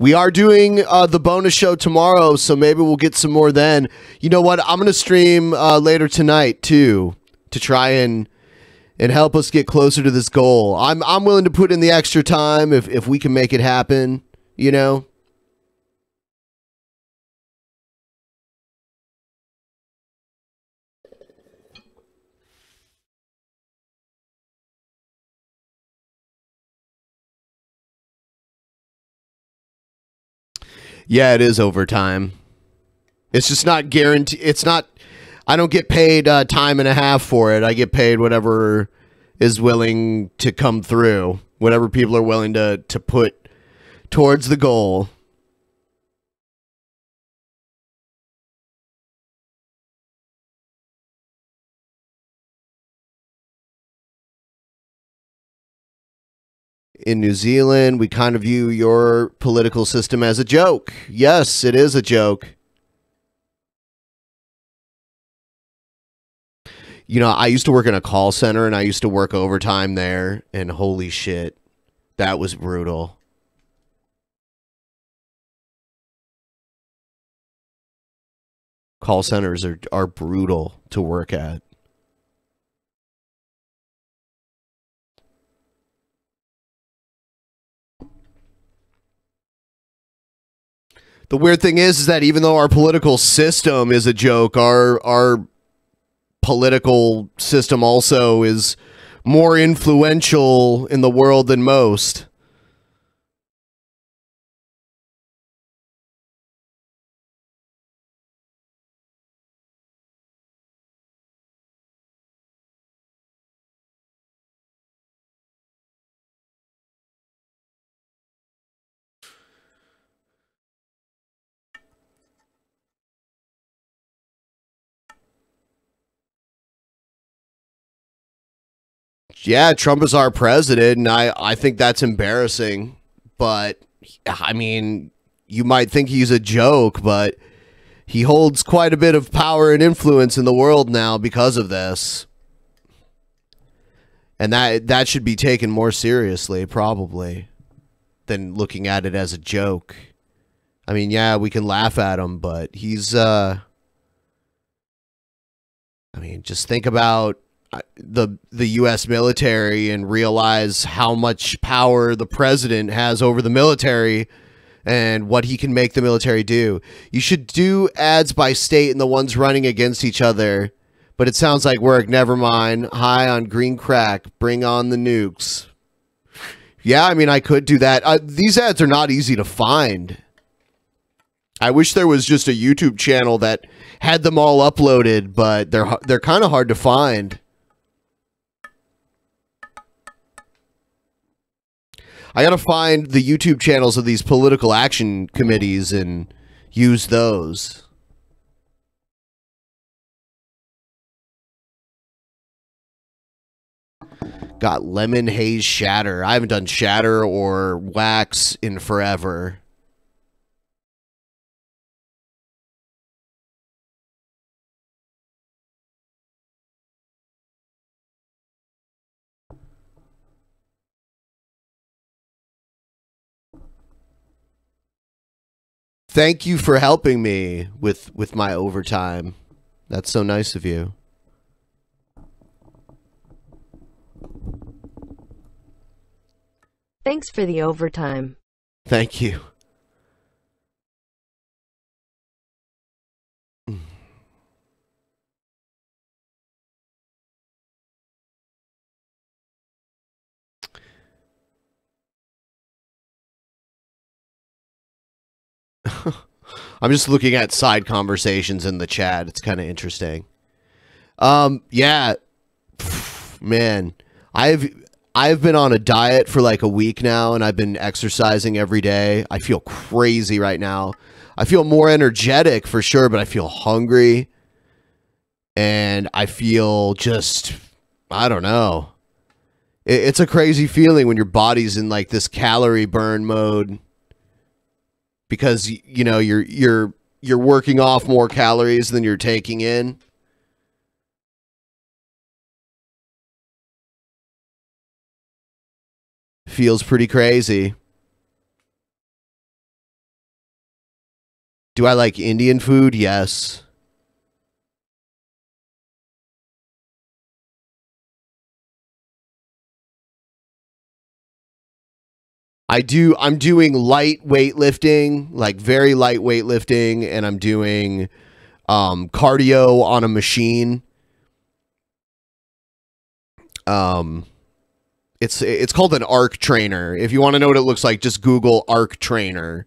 We are doing the bonus show tomorrow, so maybe we'll get some more then. You know what? I'm going to stream later tonight, too, to try and help us get closer to this goal. I'm willing to put in the extra time if we can make it happen, you know? Yeah, it is overtime. It's just not guaranteed. It's not, I don't get paid time and a half for it. I get paid whatever is willing to come through, whatever people are willing to put towards the goal. In New Zealand, we kind of view your political system as a joke. Yes, it is a joke. You know, I used to work in a call center, and I used to work overtime there, and holy shit, that was brutal. Call centers are brutal to work at. The weird thing is that even though our political system is a joke, our political system also is more influential in the world than most. Yeah, Trump is our president, and I think that's embarrassing. But, I mean, you might think he's a joke, but he holds quite a bit of power and influence in the world now because of this. And that should be taken more seriously, probably, than looking at it as a joke. I mean, yeah, we can laugh at him, but he's, I mean, just think about the U.S. military and realize how much power the president has over the military and what he can make the military do. You should do ads by state and the ones running against each other, but it sounds like work. Never mind. High on green crack. Bring on the nukes. Yeah, I mean, I could do that. These ads are not easy to find. I wish there was just a YouTube channel that had them all uploaded, but they're kind of hard to find. I gotta find the YouTube channels of these political action committees and use those. Got lemon haze shatter. I haven't done shatter or wax in forever. Thank you for helping me with my overtime. That's so nice of you. Thanks for the overtime. Thank you. I'm just looking at side conversations in the chat. It's kind of interesting. Yeah, man, I've been on a diet for like a week now, and I've been exercising every day. I feel crazy right now. I feel more energetic for sure, but I feel hungry, and I feel just, I don't know. It's a crazy feeling when your body's in like this calorie burn mode. Because, you know, you're working off more calories than you're taking in. Feels pretty crazy. Do I like Indian food? Yes. I'm doing light weightlifting, like very light weightlifting, and I'm doing cardio on a machine. It's called an arc trainer. If you want to know what it looks like, just Google arc trainer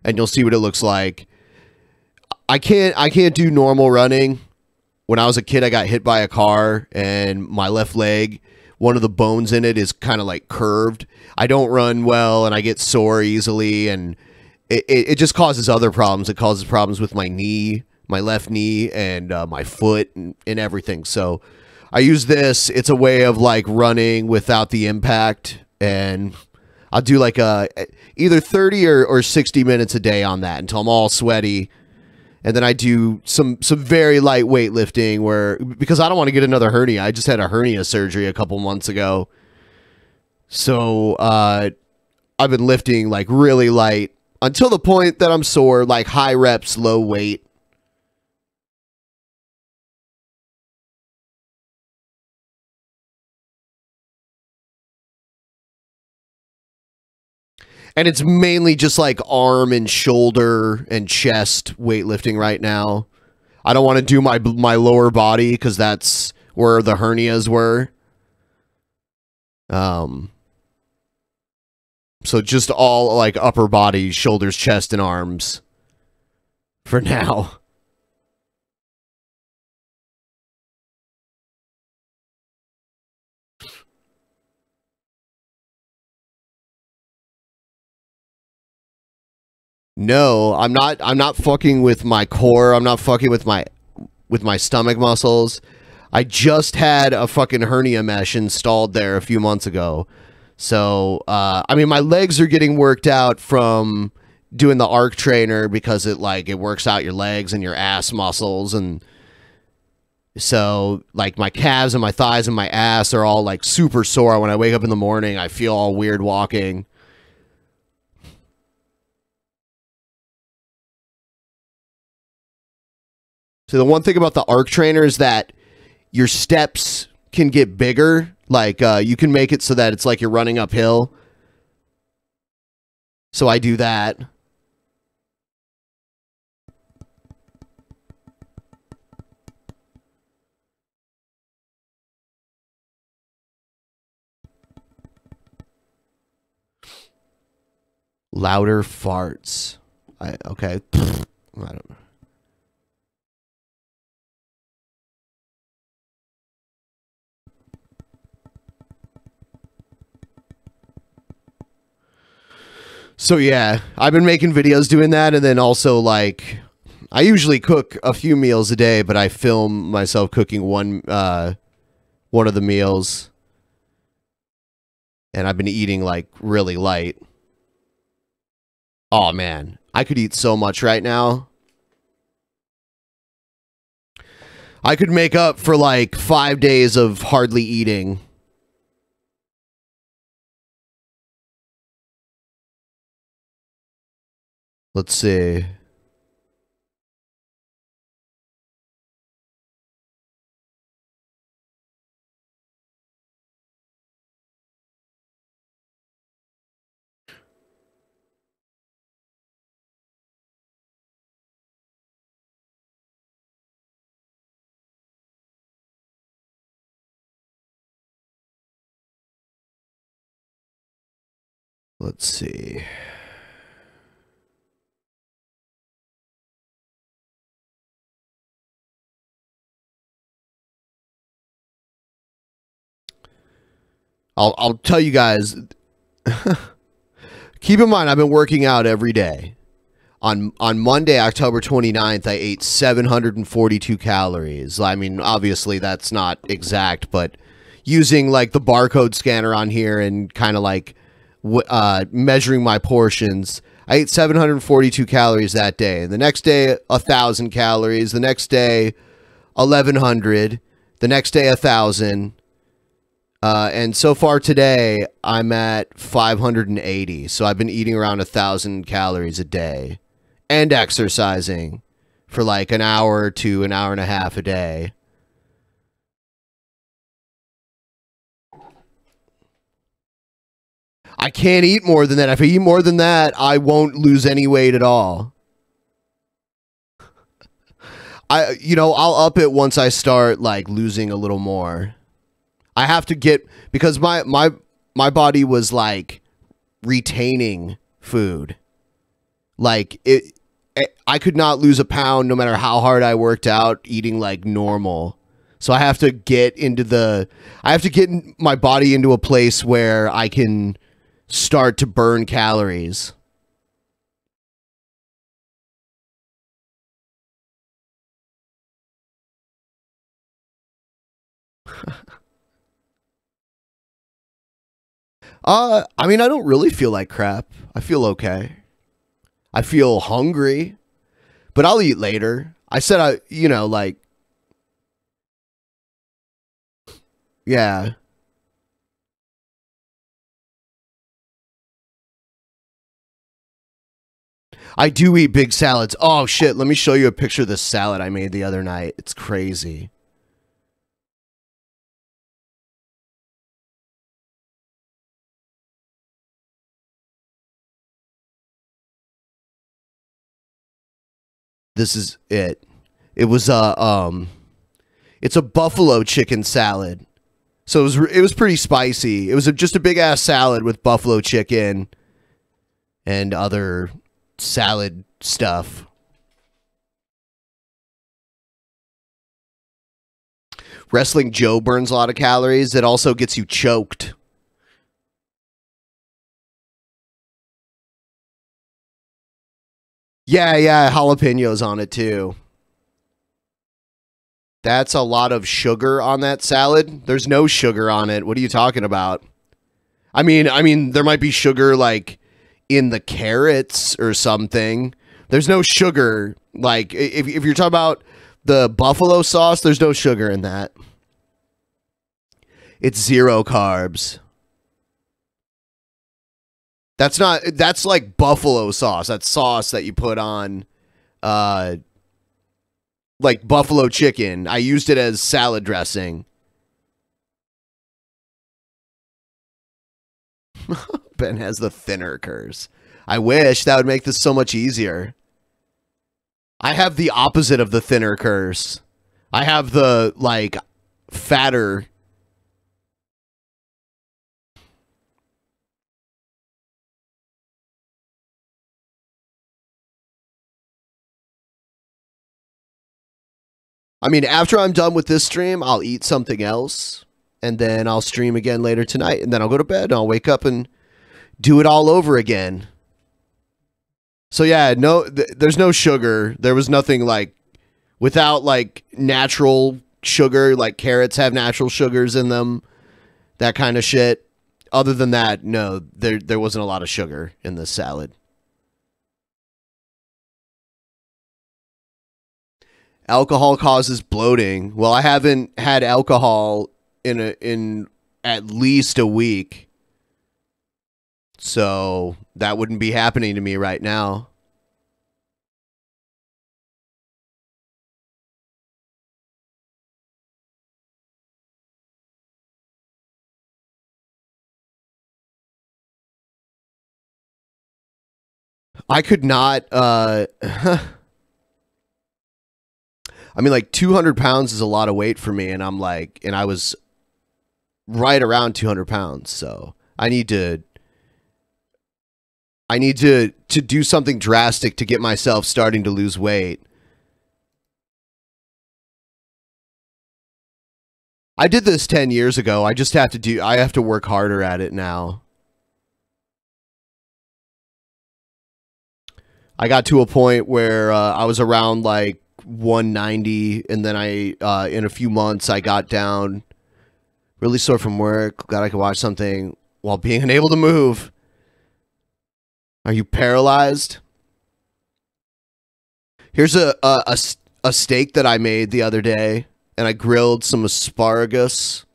and you'll see what it looks like. I can't do normal running. When I was a kid, I got hit by a car and my left leg, one of the bones in it is kind of like curved. I don't run well and I get sore easily, and it just causes other problems. It causes problems with my knee, my left knee, and my foot and everything. So I use this. It's a way of like running without the impact, and I'll do like either 30 or 60 minutes a day on that until I'm all sweaty. And then I do some very light weightlifting because I don't want to get another hernia. I just had a hernia surgery a couple months ago. So I've been lifting like really light until the point that I'm sore, like high reps, low weight. And it's mainly just like arm and shoulder and chest weightlifting right now. I don't want to do my lower body because that's where the hernias were. So just all like upper body, shoulders, chest, and arms for now. No, I'm not fucking with my core. I'm not fucking with my stomach muscles. I just had a fucking hernia mesh installed there a few months ago. So, I mean, my legs are getting worked out from doing the arc trainer because it works out your legs and your ass muscles. And so like my calves and my thighs and my ass are all like super sore. When I wake up in the morning, I feel all weird walking. So the one thing about the arc trainer is that your steps can get bigger. Like you can make it so that it's like you're running uphill. So I do that. Louder farts. Okay. I don't know. So yeah, I've been making videos doing that, and then also like I usually cook a few meals a day, but I film myself cooking one of the meals, and I've been eating like really light. Oh man, I could eat so much right now. I could make up for like 5 days of hardly eating. Let's see. Let's see. I'll tell you guys, keep in mind, I've been working out every day. On Monday, October 29th, I ate 742 calories. I mean, obviously that's not exact, but using like the barcode scanner on here and kind of like measuring my portions, I ate 742 calories that day. The next day, 1,000 calories. The next day, 1,100. The next day, 1,000. And so far today, I'm at 580. So I've been eating around 1,000 calories a day. and exercising for like an hour to an hour and a half a day. I can't eat more than that. If I eat more than that, I won't lose any weight at all. I'll up it once I start like losing a little more. I have to get, because my body was like retaining food. Like I could not lose a pound no matter how hard I worked out eating like normal. So I have to get my body into a place where I can start to burn calories. I mean, I don't really feel like crap. I feel okay. I feel hungry, but I'll eat later. I said yeah. I do eat big salads. Oh shit, let me show you a picture of this salad I made the other night. It's crazy. This is it. It was it's a buffalo chicken salad. So it was pretty spicy. It was just a big ass salad with buffalo chicken and other salad stuff. Wrestling Joe burns a lot of calories. It also gets you choked. Yeah, jalapenos on it too. That's a lot of sugar on that salad. There's no sugar on it. What are you talking about? I mean, there might be sugar like in the carrots or something. There's no sugar. Like if you're talking about the buffalo sauce, there's no sugar in that. It's 0 carbs. That's like buffalo sauce. That's sauce that you put on like buffalo chicken. I used it as salad dressing. Ben has the thinner curse. I wish that would make this so much easier. I have the opposite of the thinner curse. I have the like fatter. I mean, after I'm done with this stream, I'll eat something else, and then I'll stream again later tonight, and then I'll go to bed, and I'll wake up and do it all over again. So yeah, no, there's no sugar. There was nothing like, without like natural sugar, like carrots have natural sugars in them, that kind of shit. Other than that, no, there wasn't a lot of sugar in this salad. Alcohol causes bloating. Well, I haven't had alcohol in at least a week. So that wouldn't be happening to me right now. I could not I mean, like 200 pounds is a lot of weight for me, and I was right around 200 pounds, so I need to do something drastic to get myself starting to lose weight. I did this 10 years ago. I have to work harder at it now. I got to a point where I was around like 190, and then in a few months I got down really sore from work. Glad I could watch something while being unable to move. Are you paralyzed? Here's a steak that I made the other day, and I grilled some asparagus.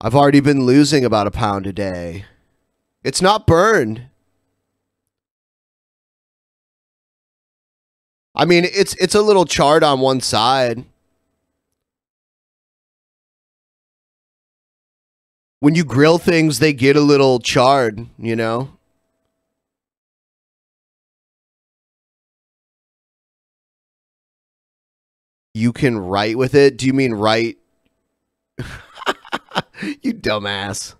I've already been losing about a pound a day. It's not burned. I mean, it's a little charred on one side. When you grill things, they get a little charred, you know? You can write with it? Do you mean write? You dumbass.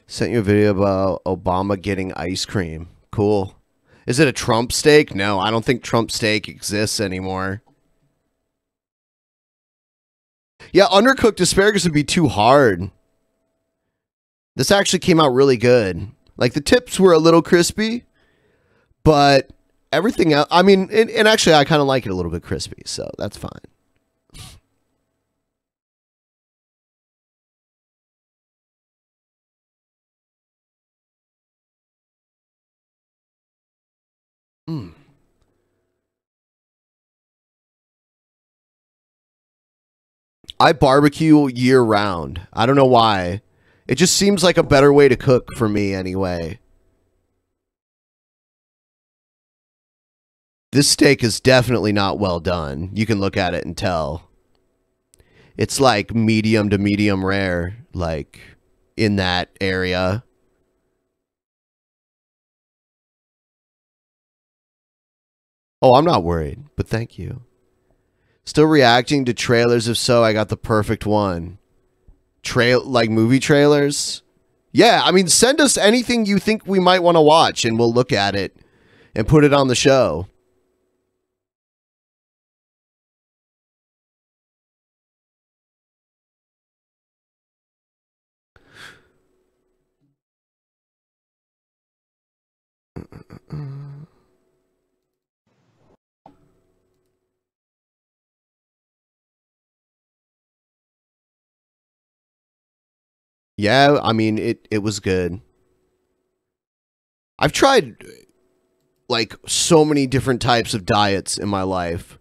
Sent you a video about Obama getting ice cream. Cool. Is it a Trump steak? No, I don't think Trump steak exists anymore. Yeah, undercooked asparagus would be too hard. This actually came out really good. Like, the tips were a little crispy, but everything else, I mean, and actually I kind of like it a little bit crispy, so that's fine. I barbecue year round. I don't know why. It just seems like a better way to cook for me anyway. This steak is definitely not well done. You can look at it and tell. It's like medium to medium rare, like in that area. Oh, I'm not worried, but thank you. Still reacting to trailers? If so, I got the perfect one. Like movie trailers? Yeah, I mean, send us anything you think we might want to watch, and we'll look at it and put it on the show. Yeah, I mean, it was good. I've tried, like, so many different types of diets in my life.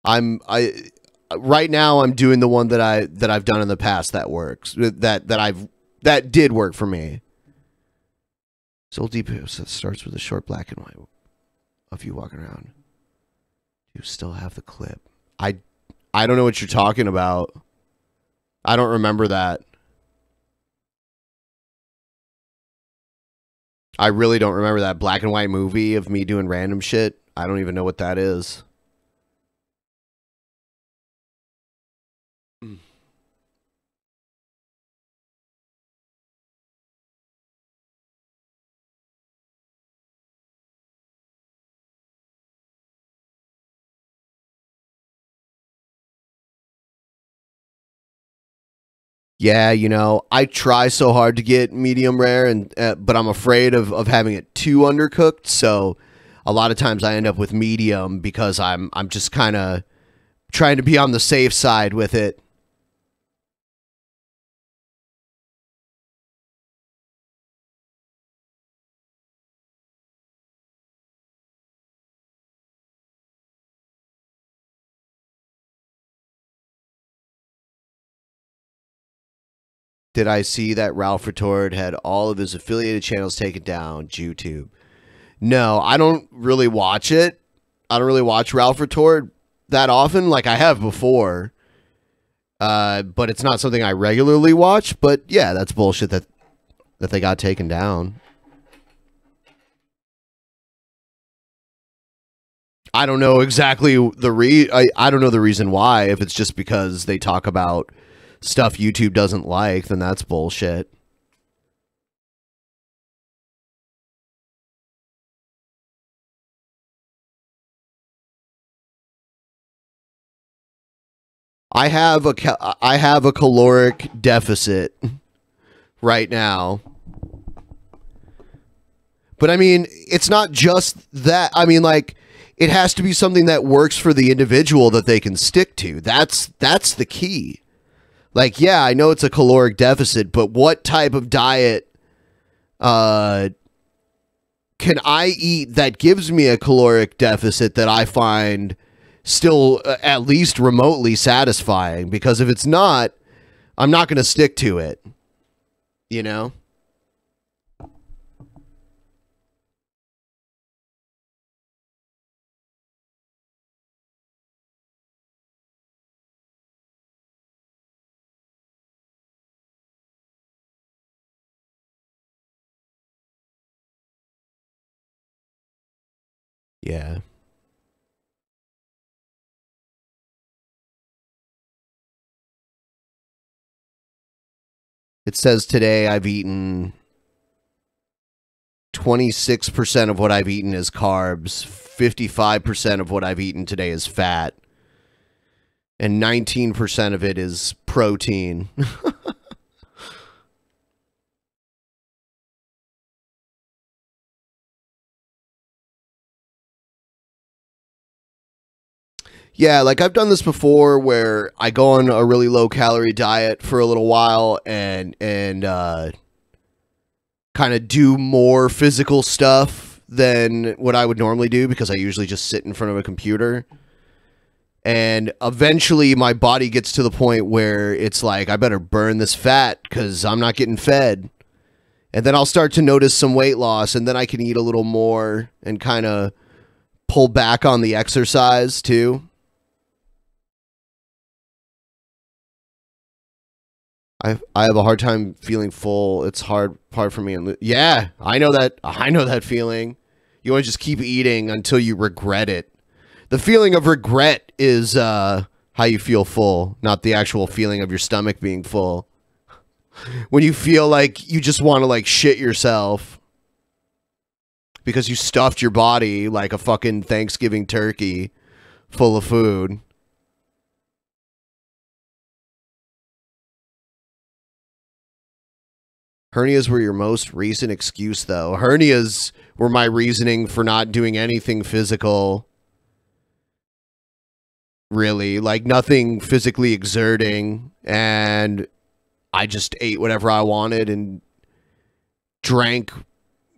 Right now I'm doing the one that I've done in the past that works. That did work for me. Soul Deep starts with a short black and white of you walking around. You still have the clip. I don't know what you're talking about. I don't remember that. I really don't remember that black and white movie of me doing random shit. I don't even know what that is. Yeah, you know, I try so hard to get medium rare, and but I'm afraid of having it too undercooked. So a lot of times I end up with medium because I'm just kind of trying to be on the safe side with it. Did I see that Ralph Retord had all of his affiliated channels taken down? YouTube. No, I don't really watch it. I don't really watch Ralph Retord that often, like I have before. But it's not something I regularly watch. But yeah, that's bullshit that they got taken down. I don't know exactly I don't know the reason why. If it's just because they talk about stuff YouTube doesn't like, then that's bullshit. I have a caloric deficit right now. But I mean, it's not just that. I mean, like, it has to be something that works for the individual that they can stick to. That's the key. Like, yeah, I know it's a caloric deficit, but what type of diet can I eat that gives me a caloric deficit that I find still at least remotely satisfying? Because if it's not, I'm not going to stick to it, you know? Yeah. It says today I've eaten 26% of what I've eaten is carbs, 55% of what I've eaten today is fat, and 19% of it is protein. Yeah, like I've done this before where I go on a really low calorie diet for a little while and kind of do more physical stuff than what I would normally do because I usually just sit in front of a computer. And eventually my body gets to the point where it's like, I better burn this fat because I'm not getting fed. And then I'll start to notice some weight loss, and then I can eat a little more and kind of pull back on the exercise too. I have a hard time feeling full. It's hard for me. And yeah, I know that. I know that feeling. You want to just keep eating until you regret it. The feeling of regret is how you feel full, not the actual feeling of your stomach being full. When you feel like you just want to like shit yourself because you stuffed your body like a fucking Thanksgiving turkey full of food. Hernias were your most recent excuse, though. Hernias were my reasoning for not doing anything physical. Really. Like, nothing physically exerting. And I just ate whatever I wanted and drank,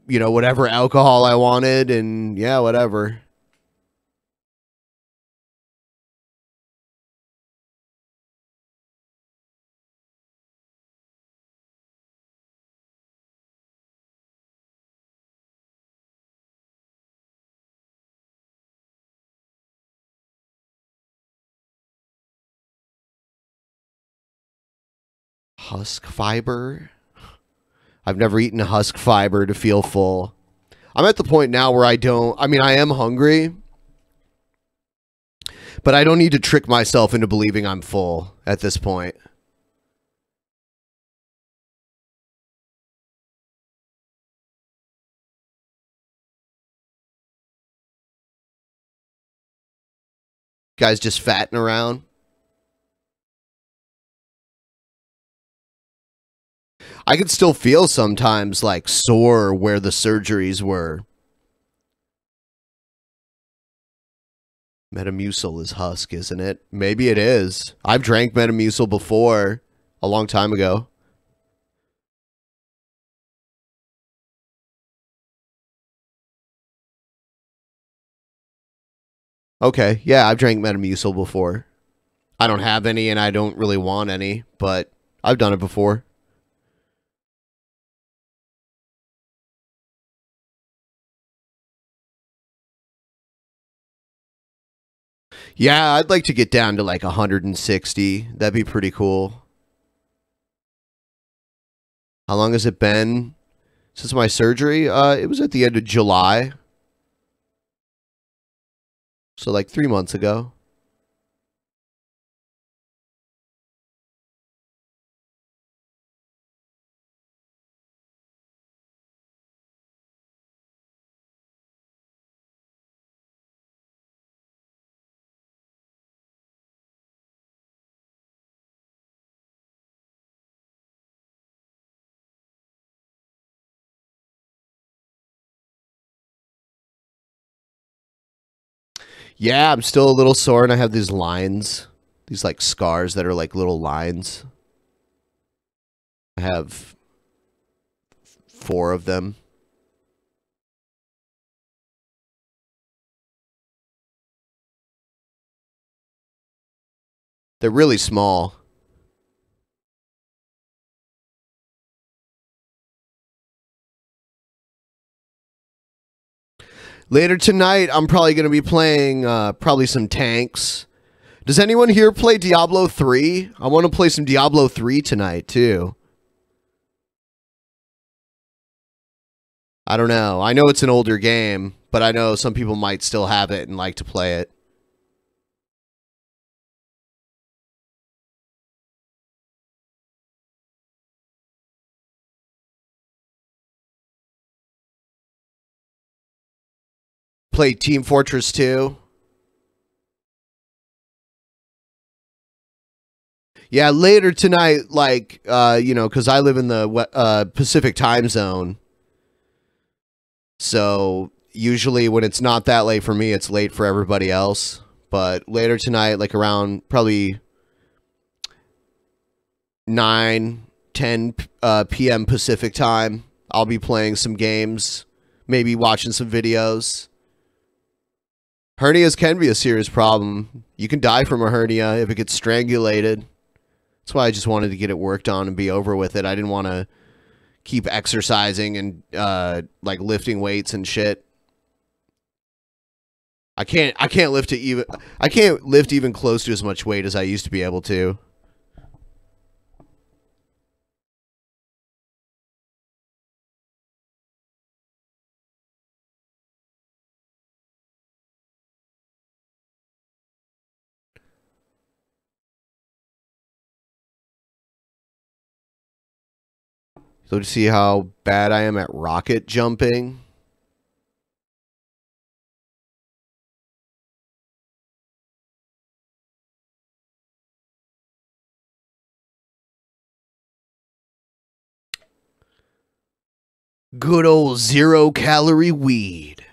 you know, whatever alcohol I wanted. And, yeah, whatever. Husk fiber? I've never eaten husk fiber to feel full. I'm at the point now where I am hungry, but I don't need to trick myself into believing I'm full at this point. Guys just fatting around. I can still feel sometimes like sore where the surgeries were. Metamucil is husk, isn't it? Maybe it is. I've drank Metamucil before, a long time ago. Okay, yeah, I've drank Metamucil before. I don't have any and I don't really want any, but I've done it before. Yeah, I'd like to get down to like 160. That'd be pretty cool. How long has it been since my surgery? It was at the end of July. So like 3 months ago. Yeah, I'm still a little sore, and I have these lines. These, like, scars that are like little lines. I have 4 of them. They're really small. Later tonight, I'm probably going to be playing probably some tanks. Does anyone here play Diablo 3? I want to play some Diablo 3 tonight, too. I don't know. I know it's an older game, but I know some people might still have it and like to play it. Played Team Fortress 2. Yeah, later tonight, like, you know, because I live in the Pacific time zone. So usually when it's not that late for me, it's late for everybody else. But later tonight, like around probably 9, 10 p.m. Pacific time, I'll be playing some games, maybe watching some videos. Hernias can be a serious problem. You can die from a hernia if it gets strangulated. That's why I just wanted to get it worked on and be over with it. I didn't want to keep exercising and like lifting weights and shit. I can't lift even close to as much weight as I used to be able to. So to see how bad I am at rocket jumping. Good old 0-calorie weed.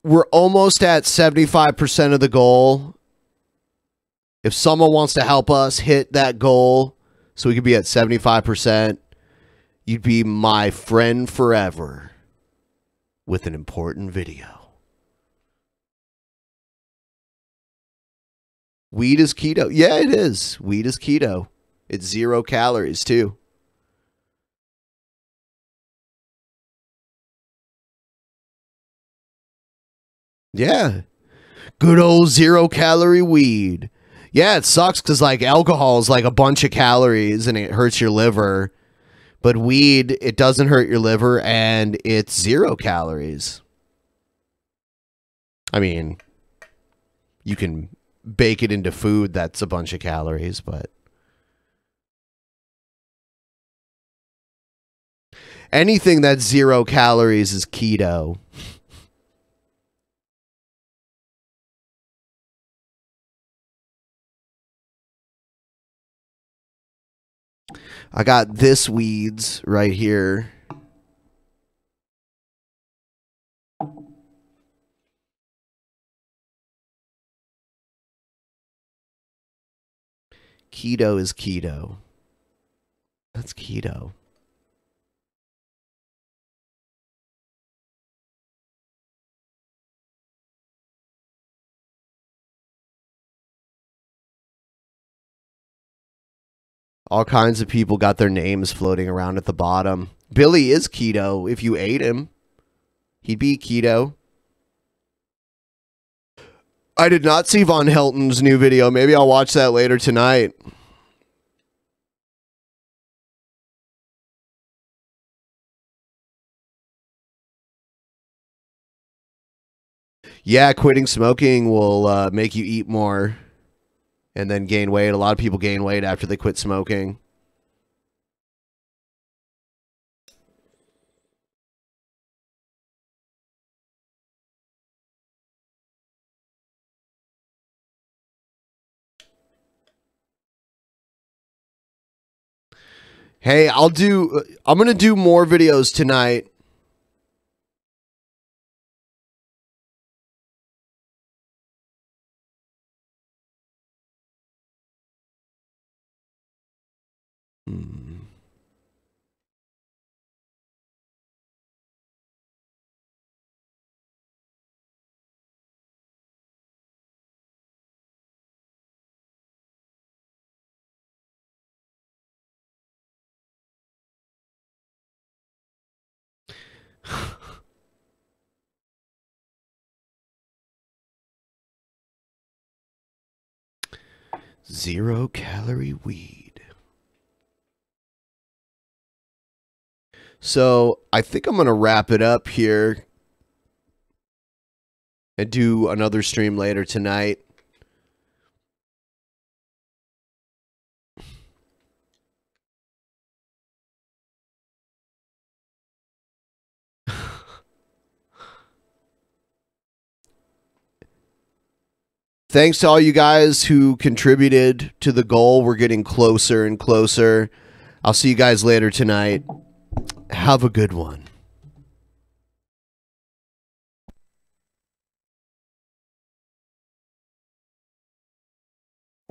We're almost at 75% of the goal. If someone wants to help us hit that goal so we could be at 75%, you'd be my friend forever with an important video. Weed is keto. Yeah, it is. Weed is keto. It's 0 calories, too. Yeah. Good old 0-calorie weed. Yeah, it sucks because, like, alcohol is like a bunch of calories and it hurts your liver. But weed, it doesn't hurt your liver and it's 0 calories. I mean, you can bake it into food that's a bunch of calories, but anything that's 0 calories is keto. I got this weeds right here. Keto is keto. That's keto. All kinds of people got their names floating around at the bottom. Billy is keto if you ate him. He'd be keto. I did not see Von Helton's new video. Maybe I'll watch that later tonight. Yeah, quitting smoking will make you eat more and then gain weight. A lot of people gain weight after they quit smoking. Hey, I'm gonna do more videos tonight. Zero-calorie weed. So I think I'm going to wrap it up here and do another stream later tonight. Thanks to all you guys who contributed to the goal. We're getting closer and closer. I'll see you guys later tonight. Have a good one.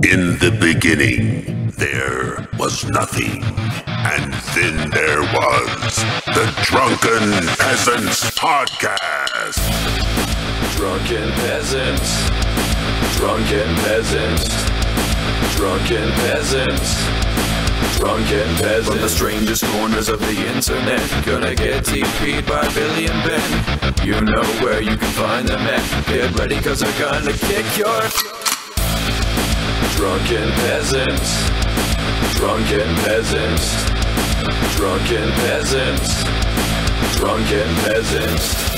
In the beginning, there was nothing. And then there was the Drunken Peasants Podcast. Drunken Peasants. Drunken Peasants. Drunken Peasants. Drunken Peasants. From the strangest corners of the internet, gonna get TP'd by Billy and Ben. You know where you can find them at. Get ready, cause they're gonna kick your... Drunken Peasants. Drunken Peasants. Drunken Peasants. Drunken Peasants.